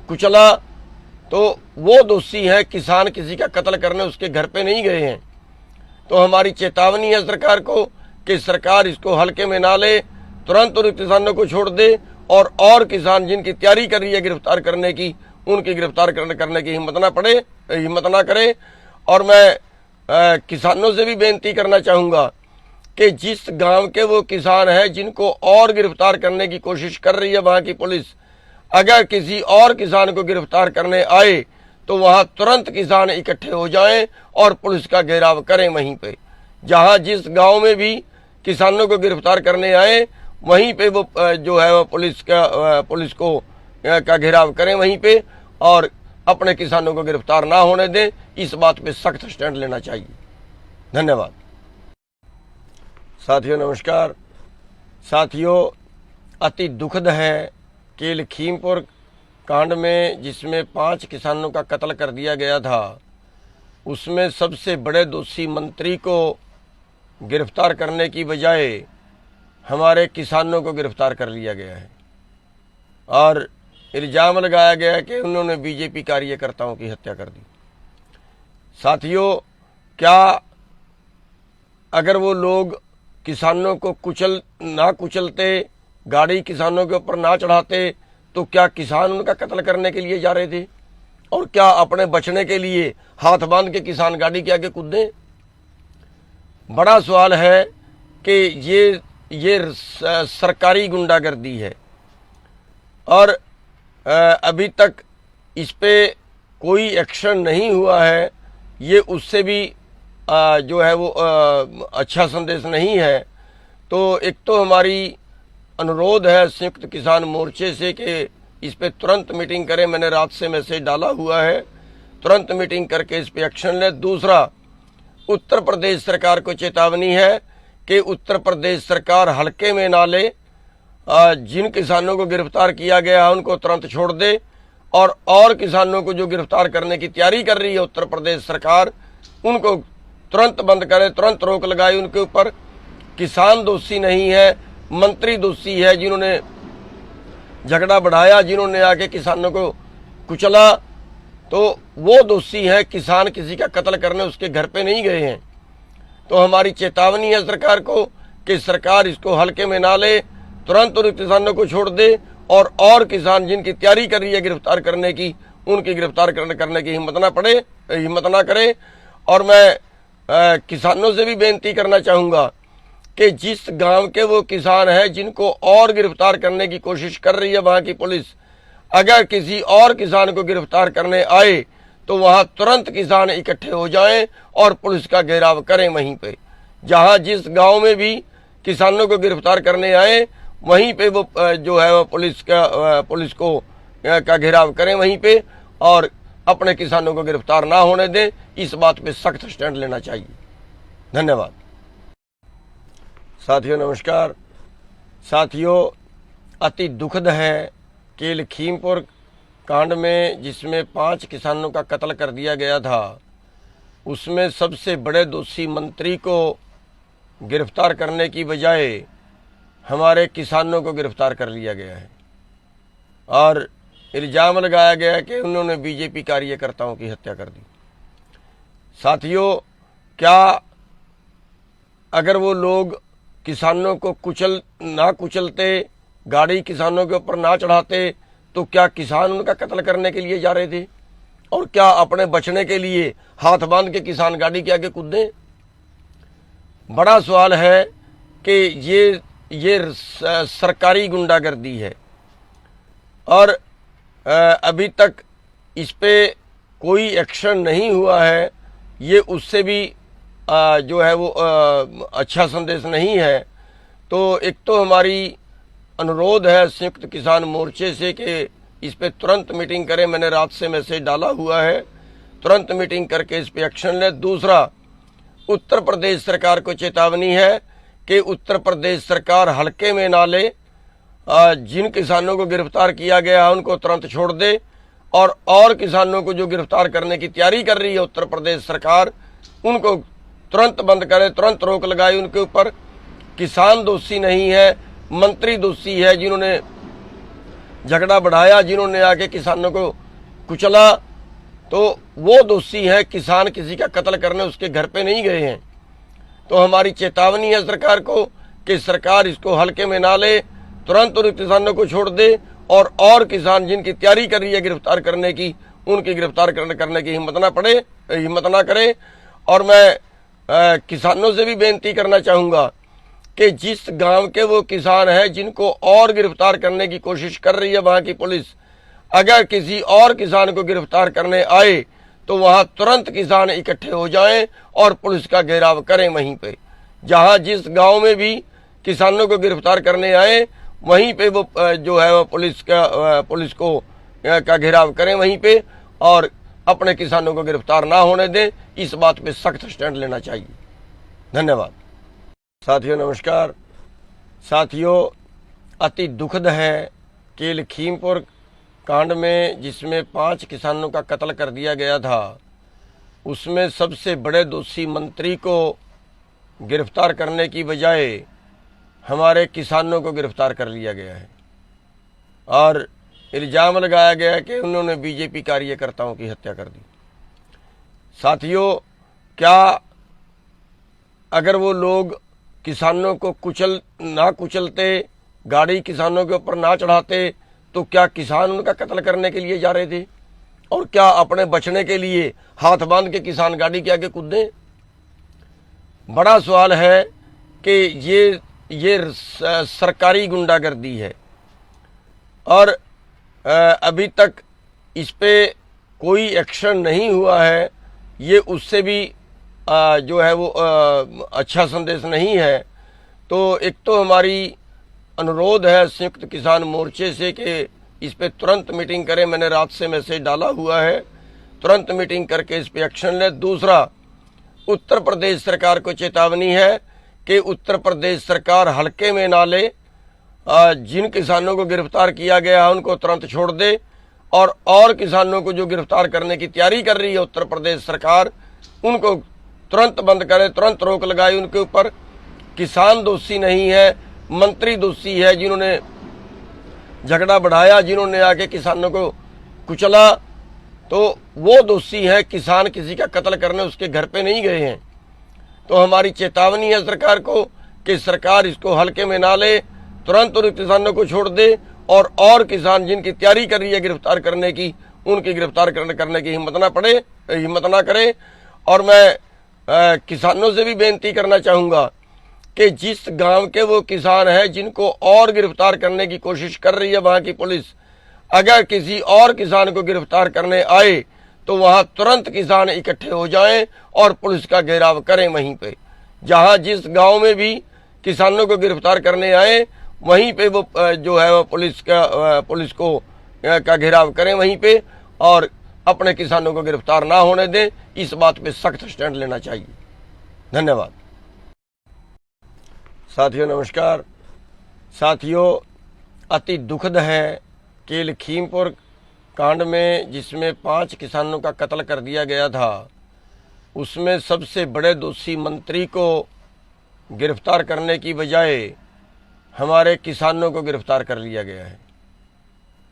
कुचला, तो वो दोषी है। किसान किसी का कत्ल करने उसके घर पे नहीं गए हैं। तो हमारी चेतावनी है सरकार को कि सरकार इसको हल्के में ना ले, तुरंत उन किसानों को छोड़ दे और किसान जिनकी तैयारी कर रही है गिरफ्तार करने की, उनकी गिरफ्तार करने की हिम्मत ना करे। और मैं किसानों से भी बेनती करना चाहूँगा कि जिस गांव के वो किसान हैं जिनको और गिरफ्तार करने की कोशिश कर रही है वहाँ की पुलिस, अगर किसी और किसान को गिरफ्तार करने आए तो वहाँ तुरंत किसान इकट्ठे हो जाएं और पुलिस का घेराव करें वहीं पे। जहाँ जिस गांव में भी किसानों को गिरफ्तार करने आए वहीं पे वो जो है वो पुलिस का घेराव करें वहीं पे और अपने किसानों को गिरफ्तार ना होने दें। इस बात पे सख्त स्टैंड लेना चाहिए। धन्यवाद। साथियों नमस्कार। साथियों, अति दुखद है कि लखीमपुर कांड में जिसमें 5 किसानों का कत्ल कर दिया गया था, उसमें सबसे बड़े दोषी मंत्री को गिरफ्तार करने की बजाय हमारे किसानों को गिरफ्तार कर लिया गया है और इल्ज़ाम लगाया गया है कि उन्होंने बीजेपी कार्यकर्ताओं की हत्या कर दी। साथियों, क्या अगर वो लोग किसानों को कुचलते, गाड़ी किसानों के ऊपर ना चढ़ाते, तो क्या किसान उनका कत्ल करने के लिए जा रहे थे? और क्या अपने बचने के लिए हाथ बांध के किसान गाड़ी के आगे कूदे? बड़ा सवाल है कि ये सरकारी गुंडागर्दी है और अभी तक इस पे कोई एक्शन नहीं हुआ है। ये उससे भी जो है वो अच्छा संदेश नहीं है। तो एक तो हमारी अनुरोध है संयुक्त किसान मोर्चे से कि इस पे तुरंत मीटिंग करें। मैंने रात से मैसेज डाला हुआ है, तुरंत मीटिंग करके इस पे एक्शन लें। दूसरा, उत्तर प्रदेश सरकार को चेतावनी है कि उत्तर प्रदेश सरकार हल्के में ना ले। जिन किसानों को गिरफ्तार किया गया है उनको तुरंत छोड़ दे और किसानों को जो गिरफ्तार करने की तैयारी कर रही है उत्तर प्रदेश सरकार, उनको तुरंत बंद करे, तुरंत रोक लगाए उनके ऊपर। किसान दोषी नहीं है, मंत्री दोषी है जिन्होंने झगड़ा बढ़ाया, जिन्होंने आके किसानों को कुचला, तो वो दोषी है। किसान किसी का कत्ल करने उसके घर पे नहीं गए हैं। तो हमारी चेतावनी है सरकार को कि सरकार इसको हल्के में ना ले, तुरंत उन किसानों को छोड़ दे और किसान जिनकी तैयारी कर रही है गिरफ्तार करने की, उनकी गिरफ्तार करने की हिम्मत ना करे। और मैं किसानों से भी बेनती करना चाहूँगा कि जिस गांव के वो किसान हैं जिनको और गिरफ्तार करने की कोशिश कर रही है वहाँ की पुलिस, अगर किसी और किसान को गिरफ्तार करने आए तो वहाँ तुरंत किसान इकट्ठे हो जाएं और पुलिस का घेराव करें वहीं पे। जहाँ जिस गांव में भी किसानों को गिरफ्तार करने आए वहीं पे वो जो है वो पुलिस का घेराव करें वहीं पे और अपने किसानों को गिरफ्तार ना होने दें। इस बात पे सख्त स्टैंड लेना चाहिए। धन्यवाद। साथियों नमस्कार। साथियों, अति दुखद है कि लखीमपुर कांड में जिसमें 5 किसानों का कत्ल कर दिया गया था, उसमें सबसे बड़े दोषी मंत्री को गिरफ्तार करने की बजाय हमारे किसानों को गिरफ्तार कर लिया गया है और इल्ज़ाम लगाया गया है कि उन्होंने बीजेपी कार्यकर्ताओं की हत्या कर दी। साथियों, क्या अगर वो लोग किसानों को कुचलते, गाड़ी किसानों के ऊपर ना चढ़ाते, तो क्या किसान उनका कत्ल करने के लिए जा रहे थे? और क्या अपने बचने के लिए हाथ बांध के किसान गाड़ी के आगे कूदे? बड़ा सवाल है कि ये सरकारी गुंडागर्दी है और अभी तक इस पे कोई एक्शन नहीं हुआ है। ये उससे भी जो है वो अच्छा संदेश नहीं है। तो एक तो हमारी अनुरोध है संयुक्त किसान मोर्चे से कि इस पे तुरंत मीटिंग करें। मैंने रात से मैसेज डाला हुआ है, तुरंत मीटिंग करके इस पे एक्शन लें। दूसरा, उत्तर प्रदेश सरकार को चेतावनी है कि उत्तर प्रदेश सरकार हल्के में ना ले। जिन किसानों को गिरफ्तार किया गया है उनको तुरंत छोड़ दे और किसानों को जो गिरफ्तार करने की तैयारी कर रही है उत्तर प्रदेश सरकार, उनको तुरंत बंद करे, तुरंत रोक लगाए उनके ऊपर। किसान दोषी नहीं है, मंत्री दोषी है जिन्होंने झगड़ा बढ़ाया, जिन्होंने आके किसानों को कुचला, तो वो दोषी है। किसान किसी का कत्ल करने उसके घर पे नहीं गए हैं। तो हमारी चेतावनी है सरकार को कि सरकार इसको हल्के में ना ले, तुरंत उन किसानों को छोड़ दे और किसान जिनकी तैयारी कर रही है गिरफ्तार करने की, उनकी गिरफ्तार करने की हिम्मत ना करे। और मैं किसानों से भी बेनती करना चाहूँगा कि जिस गांव के वो किसान हैं जिनको और गिरफ्तार करने की कोशिश कर रही है वहाँ की पुलिस, अगर किसी और किसान को गिरफ्तार करने आए तो वहाँ तुरंत किसान इकट्ठे हो जाएं और पुलिस का घेराव करें वहीं पे। जहाँ जिस गांव में भी किसानों को गिरफ्तार करने आए वहीं पे वो जो है वो पुलिस का घेराव करें वहीं पे और अपने किसानों को गिरफ्तार ना होने दें। इस बात पे सख्त स्टैंड लेना चाहिए। धन्यवाद। साथियों नमस्कार। साथियों, अति दुखद है कि लखीमपुर कांड में जिसमें 5 किसानों का कत्ल कर दिया गया था, उसमें सबसे बड़े दोषी मंत्री को गिरफ्तार करने की बजाय हमारे किसानों को गिरफ्तार कर लिया गया है और इल्ज़ाम लगाया गया कि उन्होंने बीजेपी कार्यकर्ताओं की हत्या कर दी। साथियों, क्या अगर वो लोग किसानों को कुचलते, गाड़ी किसानों के ऊपर ना चढ़ाते, तो क्या किसान उनका कत्ल करने के लिए जा रहे थे? और क्या अपने बचने के लिए हाथ बांध के किसान गाड़ी के आगे कूदे? बड़ा सवाल है कि ये सरकारी गुंडागर्दी है और अभी तक इस पे कोई एक्शन नहीं हुआ है। ये उससे भी जो है वो अच्छा संदेश नहीं है। तो एक तो हमारी अनुरोध है संयुक्त किसान मोर्चे से कि इस पे तुरंत मीटिंग करें। मैंने रात से मैसेज डाला हुआ है, तुरंत मीटिंग करके इस पे एक्शन लें। दूसरा, उत्तर प्रदेश सरकार को चेतावनी है कि उत्तर प्रदेश सरकार हल्के में ना ले। जिन किसानों को गिरफ्तार किया गया है उनको तुरंत छोड़ दे और किसानों को जो गिरफ्तार करने की तैयारी कर रही है उत्तर प्रदेश सरकार, उनको तुरंत बंद करे, तुरंत रोक लगाए उनके ऊपर। किसान दोषी नहीं है, मंत्री दोषी है जिन्होंने झगड़ा बढ़ाया, जिन्होंने आके किसानों को कुचला, तो वो दोषी है। किसान किसी का कत्ल करने उसके घर पे नहीं गए हैं। तो हमारी चेतावनी है सरकार को कि सरकार इसको हल्के में ना ले, तुरंत उन किसानों को छोड़ दे और किसान जिनकी तैयारी कर रही है गिरफ्तार करने की, उनकी गिरफ्तार करने की हिम्मत ना करे। और मैं किसानों से भी बेनती करना चाहूँगा कि जिस गांव के वो किसान हैं जिनको और गिरफ्तार करने की कोशिश कर रही है वहाँ की पुलिस, अगर किसी और किसान को गिरफ्तार करने आए तो वहाँ तुरंत किसान इकट्ठे हो जाएं और पुलिस का घेराव करें वहीं पे। जहाँ जिस गांव में भी किसानों को गिरफ्तार करने आए वहीं पे वो जो है वो पुलिस का घेराव करें वहीं पे और अपने किसानों को गिरफ्तार ना होने दें। इस बात पे सख्त स्टैंड लेना चाहिए। धन्यवाद। साथियों नमस्कार। साथियों, अति दुखद है कि लखीमपुर कांड में जिसमें 5 किसानों का कत्ल कर दिया गया था, उसमें सबसे बड़े दोषी मंत्री को गिरफ्तार करने की बजाय हमारे किसानों को गिरफ्तार कर लिया गया है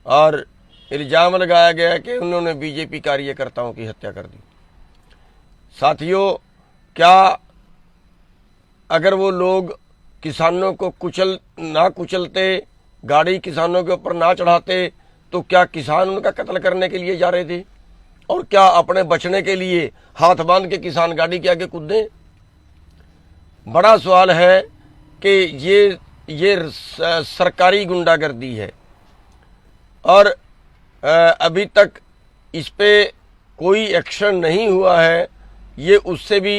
और इल्ज़ाम लगाया गया कि उन्होंने बीजेपी कार्यकर्ताओं की हत्या कर दी। साथियों, क्या अगर वो लोग किसानों को कुचलते, गाड़ी किसानों के ऊपर ना चढ़ाते, तो क्या किसान उनका कत्ल करने के लिए जा रहे थे? और क्या अपने बचने के लिए हाथ बांध के किसान गाड़ी के आगे कूदे? बड़ा सवाल है कि ये सरकारी गुंडागर्दी है और अभी तक इस पे कोई एक्शन नहीं हुआ है। ये उससे भी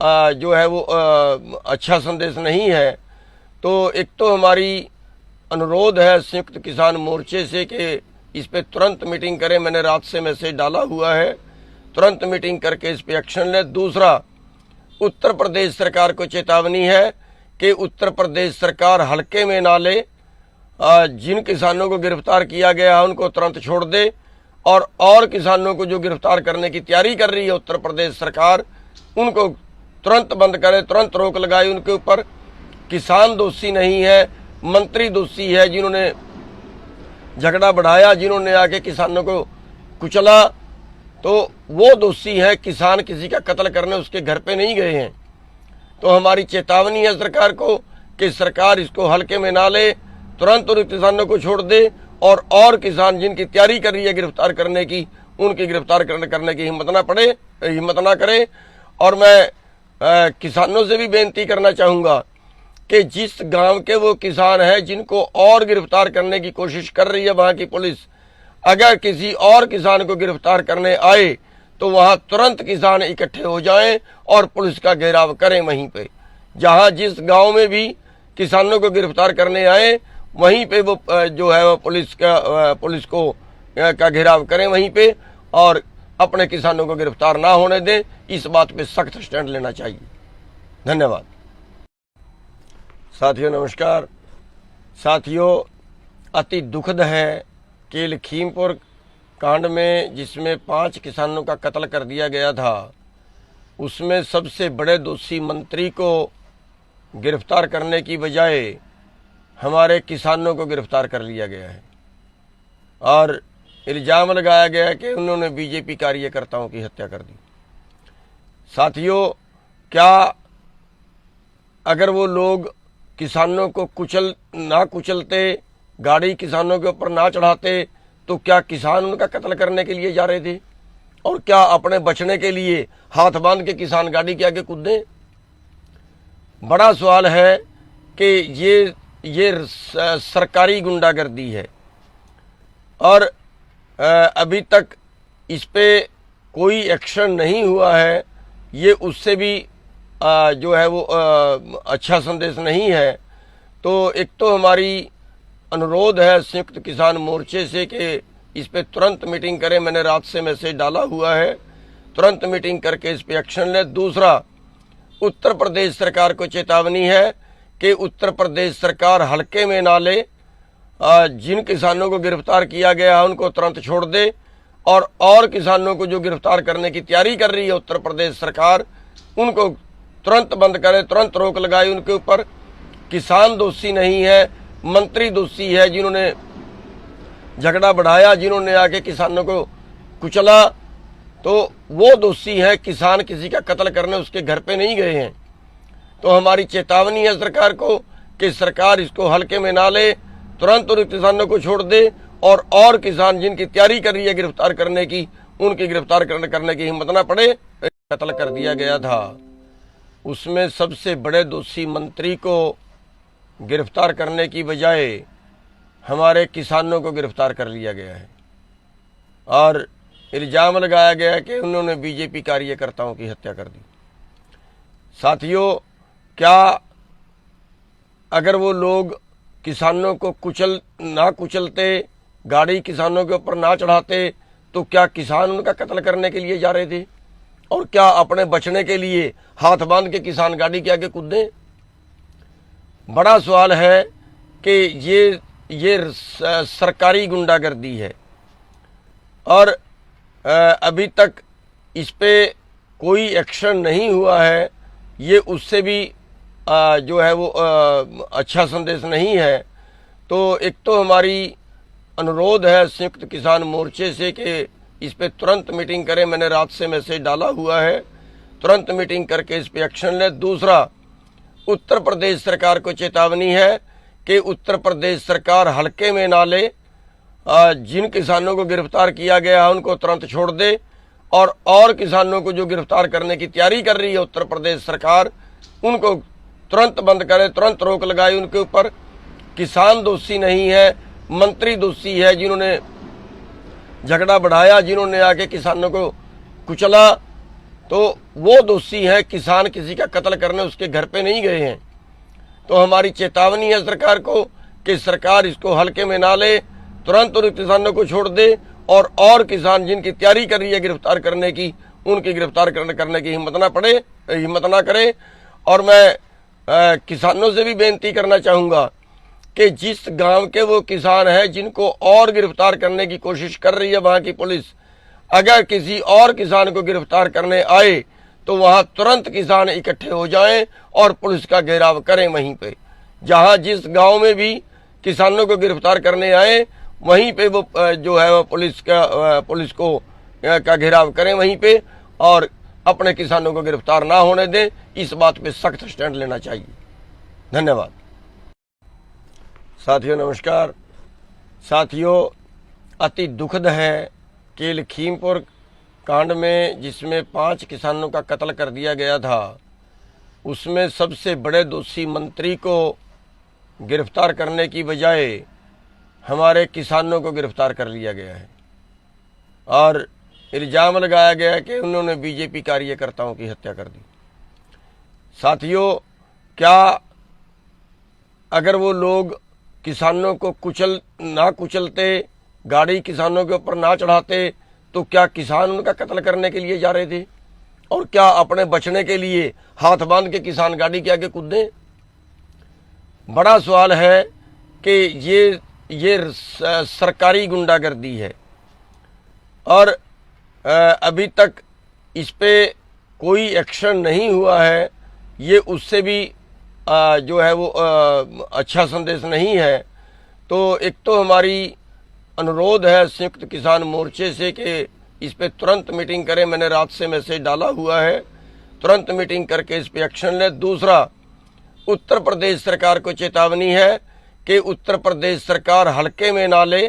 जो है वो अच्छा संदेश नहीं है। तो एक तो हमारी अनुरोध है संयुक्त किसान मोर्चे से कि इस पे तुरंत मीटिंग करें। मैंने रात से मैसेज डाला हुआ है, तुरंत मीटिंग करके इस पे एक्शन लें। दूसरा, उत्तर प्रदेश सरकार को चेतावनी है कि उत्तर प्रदेश सरकार हल्के में ना ले। जिन किसानों को गिरफ्तार किया गया है उनको तुरंत छोड़ दे और किसानों को जो गिरफ्तार करने की तैयारी कर रही है उत्तर प्रदेश सरकार, उनको तुरंत बंद करे, तुरंत रोक लगाए उनके ऊपर। किसान दोषी नहीं है, मंत्री दोषी है जिन्होंने झगड़ा बढ़ाया, जिन्होंने आके किसानों को कुचला, तो वो दोषी है। किसान किसी का कत्ल करने उसके घर पे नहीं गए हैं। तो हमारी चेतावनी है सरकार को कि सरकार इसको हल्के में ना ले, तुरंत उन किसानों को छोड़ दे और किसान जिनकी तैयारी कर रही है गिरफ्तार करने की, उनकी गिरफ्तार करने की हिम्मत ना करे। और मैं किसानों से भी बेनती करना चाहूँगा कि जिस गांव के वो किसान हैं जिनको और गिरफ्तार करने की कोशिश कर रही है वहाँ की पुलिस, अगर किसी और किसान को गिरफ्तार करने आए तो वहाँ तुरंत किसान इकट्ठे हो जाएं और पुलिस का घेराव करें वहीं पे। जहाँ जिस गांव में भी किसानों को गिरफ्तार करने आए वहीं पे वो जो है वो पुलिस का घेराव करें वहीं पे और अपने किसानों को गिरफ्तार ना होने दें। इस बात पे सख्त स्टैंड लेना चाहिए। धन्यवाद। साथियों नमस्कार। साथियों, अति दुखद है कि लखीमपुर कांड में जिसमें 5 किसानों का कत्ल कर दिया गया था, उसमें सबसे बड़े दोषी मंत्री को गिरफ्तार करने की बजाय हमारे किसानों को गिरफ्तार कर लिया गया है और इल्ज़ाम लगाया गया है कि उन्होंने बीजेपी कार्यकर्ताओं की हत्या कर दी। साथियों, क्या अगर वो लोग किसानों को कुचलते, गाड़ी किसानों के ऊपर ना चढ़ाते, तो क्या किसान उनका कत्ल करने के लिए जा रहे थे? और क्या अपने बचने के लिए हाथ बांध के किसान गाड़ी के आगे कूदे? बड़ा सवाल है कि ये सरकारी गुंडागर्दी है और अभी तक इस पे कोई एक्शन नहीं हुआ है। ये उससे भी जो है वो अच्छा संदेश नहीं है। तो एक तो हमारी अनुरोध है संयुक्त किसान मोर्चे से कि इस पे तुरंत मीटिंग करें। मैंने रात से मैसेज डाला हुआ है, तुरंत मीटिंग करके इस पे एक्शन लें। दूसरा, उत्तर प्रदेश सरकार को चेतावनी है कि उत्तर प्रदेश सरकार हल्के में ना ले। जिन किसानों को गिरफ्तार किया गया है उनको तुरंत छोड़ दे और किसानों को जो गिरफ्तार करने की तैयारी कर रही है उत्तर प्रदेश सरकार, उनको तुरंत बंद करे, तुरंत रोक लगाए उनके ऊपर। किसान दोषी नहीं है, मंत्री दोषी है जिन्होंने झगड़ा बढ़ाया, जिन्होंने आके किसानों को कुचला, तो वो दोषी है। किसान किसी का कत्ल करने उसके घर पे नहीं गए हैं। तो हमारी चेतावनी है सरकार को कि सरकार इसको हल्के में ना ले, तुरंत उन किसानों को छोड़ दे और किसान जिनकी तैयारी कर रही है गिरफ्तार करने की, उनकी गिरफ्तार करने की हिम्मत ना पड़े। कत्ल कर दिया गया था, उसमें सबसे बड़े दोषी मंत्री को गिरफ्तार करने की बजाय हमारे किसानों को गिरफ्तार कर लिया गया है और इल्ज़ाम लगाया गया है कि उन्होंने बीजेपी कार्यकर्ताओं की हत्या कर दी। साथियों, क्या अगर वो लोग किसानों को कुचलते, गाड़ी किसानों के ऊपर ना चढ़ाते, तो क्या किसान उनका कत्ल करने के लिए जा रहे थे? और क्या अपने बचने के लिए हाथ बांध के किसान गाड़ी के आगे कूदे? बड़ा सवाल है कि ये सरकारी गुंडागर्दी है और अभी तक इस पे कोई एक्शन नहीं हुआ है। ये उससे भी जो है वो अच्छा संदेश नहीं है। तो एक तो हमारी अनुरोध है संयुक्त किसान मोर्चे से कि इस पे तुरंत मीटिंग करें। मैंने रात से मैसेज डाला हुआ है, तुरंत मीटिंग करके इस पे एक्शन लें। दूसरा, उत्तर प्रदेश सरकार को चेतावनी है कि उत्तर प्रदेश सरकार हल्के में ना ले। जिन किसानों को गिरफ्तार किया गया है उनको तुरंत छोड़ दे और किसानों को जो गिरफ्तार करने की तैयारी कर रही है उत्तर प्रदेश सरकार, उनको तुरंत बंद करे, तुरंत रोक लगाए उनके ऊपर। किसान दोषी नहीं है, मंत्री दोषी है जिन्होंने झगड़ा बढ़ाया, जिन्होंने आके किसानों को कुचला, तो वो दोषी है। किसान किसी का कत्ल करने उसके घर पे नहीं गए हैं। तो हमारी चेतावनी है सरकार को कि सरकार इसको हल्के में ना ले, तुरंत उन किसानों को छोड़ दे और किसान जिनकी तैयारी कर रही है गिरफ्तार करने की, उनकी गिरफ्तार करने की हिम्मत ना करे। और मैं किसानों से भी बेनती करना चाहूँगा कि जिस गांव के वो किसान हैं जिनको और गिरफ्तार करने की कोशिश कर रही है वहाँ की पुलिस, अगर किसी और किसान को गिरफ्तार करने आए तो वहाँ तुरंत किसान इकट्ठे हो जाएं और पुलिस का घेराव करें वहीं पे। जहाँ जिस गांव में भी किसानों को गिरफ्तार करने आए वहीं पे वो जो है वो पुलिस को का घेराव करें वहीं पे और अपने किसानों को गिरफ्तार ना होने दें। इस बात पे सख्त स्टैंड लेना चाहिए। धन्यवाद। साथियों नमस्कार। साथियों, अति दुखद है कि लखीमपुर कांड में जिसमें 5 किसानों का कत्ल कर दिया गया था, उसमें सबसे बड़े दोषी मंत्री को गिरफ्तार करने की बजाय हमारे किसानों को गिरफ्तार कर लिया गया है और इल्ज़ाम लगाया गया है कि उन्होंने बीजेपी कार्यकर्ताओं की हत्या कर दी। साथियों, क्या अगर वो लोग किसानों को कुचलते, गाड़ी किसानों के ऊपर ना चढ़ाते, तो क्या किसान उनका कत्ल करने के लिए जा रहे थे? और क्या अपने बचने के लिए हाथ बांध के किसान गाड़ी के आगे कूदे? बड़ा सवाल है कि ये सरकारी गुंडागर्दी है और अभी तक इस पे कोई एक्शन नहीं हुआ है। ये उससे भी जो है वो अच्छा संदेश नहीं है। तो एक तो हमारी अनुरोध है संयुक्त किसान मोर्चे से कि इस पे तुरंत मीटिंग करें। मैंने रात से मैसेज डाला हुआ है, तुरंत मीटिंग करके इस पे एक्शन लें। दूसरा, उत्तर प्रदेश सरकार को चेतावनी है कि उत्तर प्रदेश सरकार हल्के में ना ले।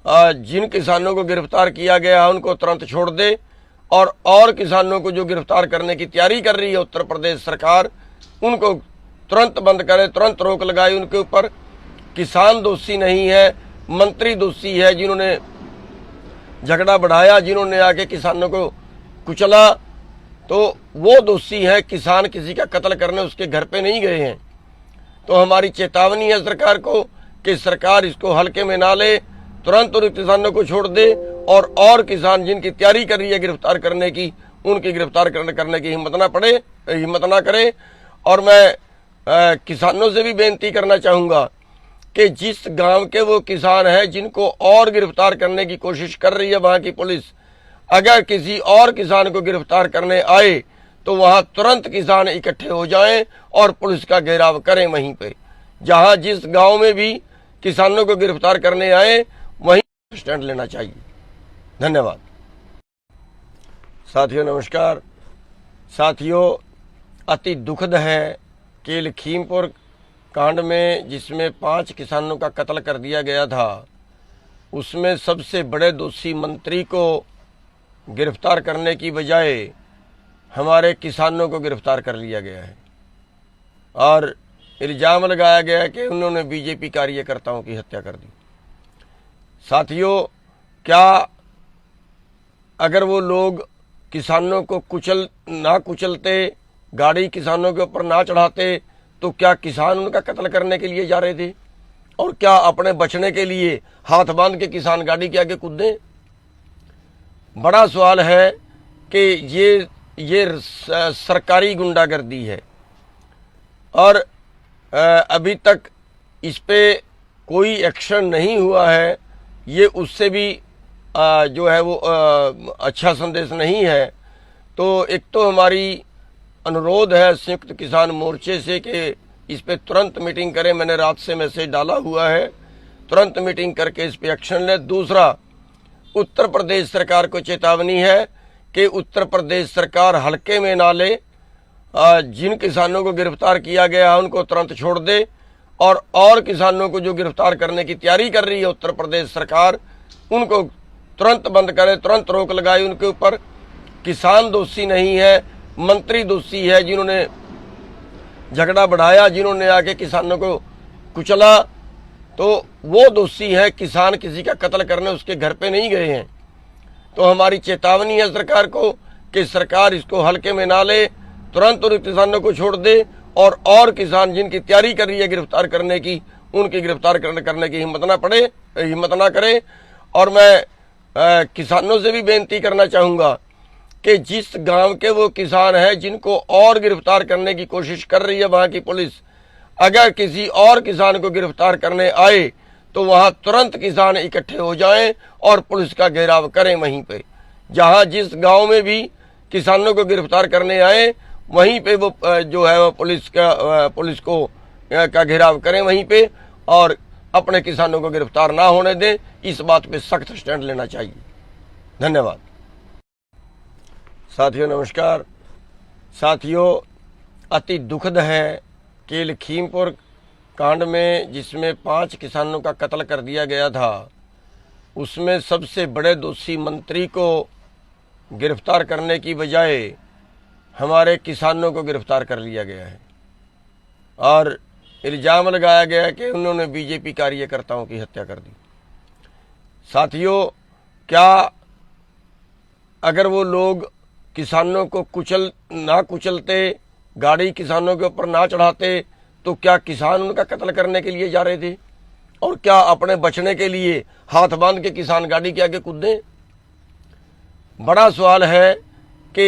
जिन किसानों को गिरफ्तार किया गया है उनको तुरंत छोड़ दे और किसानों को जो गिरफ्तार करने की तैयारी कर रही है उत्तर प्रदेश सरकार, उनको तुरंत बंद करे, तुरंत रोक लगाए उनके ऊपर। किसान दोषी नहीं है, मंत्री दोषी है जिन्होंने झगड़ा बढ़ाया, जिन्होंने आके किसानों को कुचला, तो वो दोषी है। किसान किसी का कत्ल करने उसके घर पे नहीं गए हैं। तो हमारी चेतावनी है सरकार को कि सरकार इसको हल्के में ना ले, तुरंत उन किसानों को छोड़ दे और किसान जिनकी तैयारी कर रही है गिरफ्तार करने की, उनकी गिरफ्तार करने की हिम्मत ना करे। और मैं किसानों से भी बेनती करना चाहूँगा कि जिस गांव के वो किसान हैं जिनको और गिरफ्तार करने की कोशिश कर रही है वहाँ की पुलिस, अगर किसी और किसान को गिरफ्तार करने आए तो वहाँ तुरंत किसान इकट्ठे हो जाएं और पुलिस का घेराव करें वहीं पे। जहाँ जिस गांव में भी किसानों को गिरफ्तार करने आए वहीं स्टैंड लेना चाहिए। धन्यवाद। साथियों नमस्कार। साथियों, अति दुखद है कि लखीमपुर कांड में जिसमें 5 किसानों का कत्ल कर दिया गया था, उसमें सबसे बड़े दोषी मंत्री को गिरफ्तार करने की बजाय हमारे किसानों को गिरफ्तार कर लिया गया है और इल्ज़ाम लगाया गया है कि उन्होंने बीजेपी कार्यकर्ताओं की हत्या कर दी। साथियों, क्या अगर वो लोग किसानों को कुचलते, गाड़ी किसानों के ऊपर ना चढ़ाते, तो क्या किसान उनका कत्ल करने के लिए जा रहे थे? और क्या अपने बचने के लिए हाथ बांध के किसान गाड़ी के आगे कूदें? बड़ा सवाल है कि ये सरकारी गुंडागर्दी है और अभी तक इस पे कोई एक्शन नहीं हुआ है। ये उससे भी जो है वो अच्छा संदेश नहीं है। तो एक तो हमारी अनुरोध है संयुक्त किसान मोर्चे से कि इस पे तुरंत मीटिंग करें। मैंने रात से मैसेज डाला हुआ है, तुरंत मीटिंग करके इस पे एक्शन लें। दूसरा, उत्तर प्रदेश सरकार को चेतावनी है कि उत्तर प्रदेश सरकार हल्के में ना ले। जिन किसानों को गिरफ्तार किया गया है उनको तुरंत छोड़ दे और किसानों को जो गिरफ्तार करने की तैयारी कर रही है उत्तर प्रदेश सरकार, उनको तुरंत बंद करे, तुरंत रोक लगाए उनके ऊपर। किसान दोषी नहीं है, मंत्री दोषी है जिन्होंने झगड़ा बढ़ाया, जिन्होंने आके किसानों को कुचला, तो वो दोषी है। किसान किसी का कत्ल करने उसके घर पे नहीं गए हैं। तो हमारी चेतावनी है सरकार को कि सरकार इसको हल्के में ना ले, तुरंत उन किसानों को छोड़ दे और किसान जिनकी तैयारी कर रही है गिरफ्तार करने की, उनकी गिरफ्तार करने की हिम्मत ना करे। और मैं किसानों से भी बेनती करना चाहूँगा कि जिस गांव के वो किसान हैं जिनको और गिरफ्तार करने की कोशिश कर रही है वहाँ की पुलिस, अगर किसी और किसान को गिरफ्तार करने आए तो वहाँ तुरंत किसान इकट्ठे हो जाएं और पुलिस का घेराव करें वहीं पे। जहाँ जिस गांव में भी किसानों को गिरफ्तार करने आए वहीं पे वो जो है वो पुलिस को का घेराव करें वहीं पे और अपने किसानों को गिरफ्तार ना होने दें। इस बात पे सख्त स्टैंड लेना चाहिए। धन्यवाद। साथियों नमस्कार। साथियों, अति दुखद है कि लखीमपुर कांड में जिसमें 5 किसानों का कत्ल कर दिया गया था, उसमें सबसे बड़े दोषी मंत्री को गिरफ्तार करने की बजाय हमारे किसानों को गिरफ्तार कर लिया गया है और इल्ज़ाम लगाया गया कि उन्होंने बीजेपी कार्यकर्ताओं की हत्या कर दी। साथियों, क्या अगर वो लोग किसानों को कुचलते, गाड़ी किसानों के ऊपर ना चढ़ाते, तो क्या किसान उनका कत्ल करने के लिए जा रहे थे? और क्या अपने बचने के लिए हाथ बांध के किसान गाड़ी के आगे कूदें? बड़ा सवाल है कि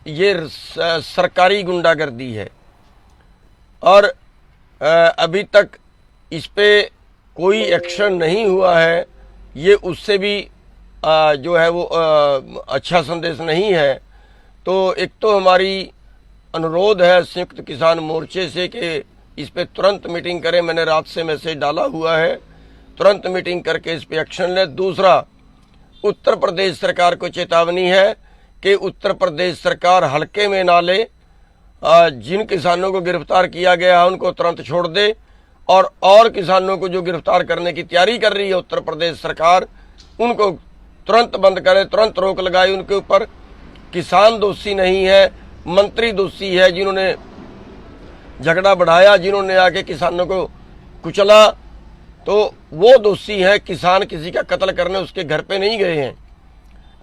ये सरकारी गुंडागर्दी है और अभी तक इस पे कोई एक्शन नहीं हुआ है, ये उससे भी जो है वो अच्छा संदेश नहीं है। तो एक तो हमारी अनुरोध है संयुक्त किसान मोर्चे से कि इस पे तुरंत मीटिंग करें। मैंने रात से मैसेज डाला हुआ है, तुरंत मीटिंग करके इस पे एक्शन लें। दूसरा, उत्तर प्रदेश सरकार को चेतावनी है कि उत्तर प्रदेश सरकार हल्के में ना ले। जिन किसानों को गिरफ्तार किया गया है उनको तुरंत छोड़ दे, और किसानों को जो गिरफ्तार करने की तैयारी कर रही है उत्तर प्रदेश सरकार, उनको तुरंत बंद करे, तुरंत रोक लगाए उनके ऊपर। किसान दोषी नहीं है, मंत्री दोषी है जिन्होंने झगड़ा बढ़ाया, जिन्होंने आके किसानों को कुचला, तो वो दोषी है। किसान किसी का कत्ल करने उसके घर पे नहीं गए हैं।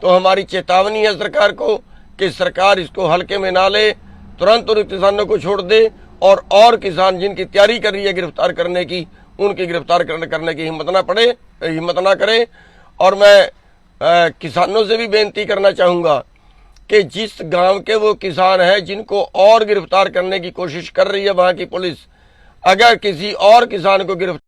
तो हमारी चेतावनी है सरकार को कि सरकार इसको हल्के में ना ले, तुरंत उन किसानों को छोड़ दे, और किसान जिनकी तैयारी कर रही है गिरफ्तार करने की, उनकी गिरफ्तार करने की हिम्मत ना करे। और मैं किसानों से भी बेनती करना चाहूँगा कि जिस गांव के वो किसान हैं जिनको और गिरफ्तार करने की कोशिश कर रही है वहाँ की पुलिस, अगर किसी और किसान को गिरफ्तार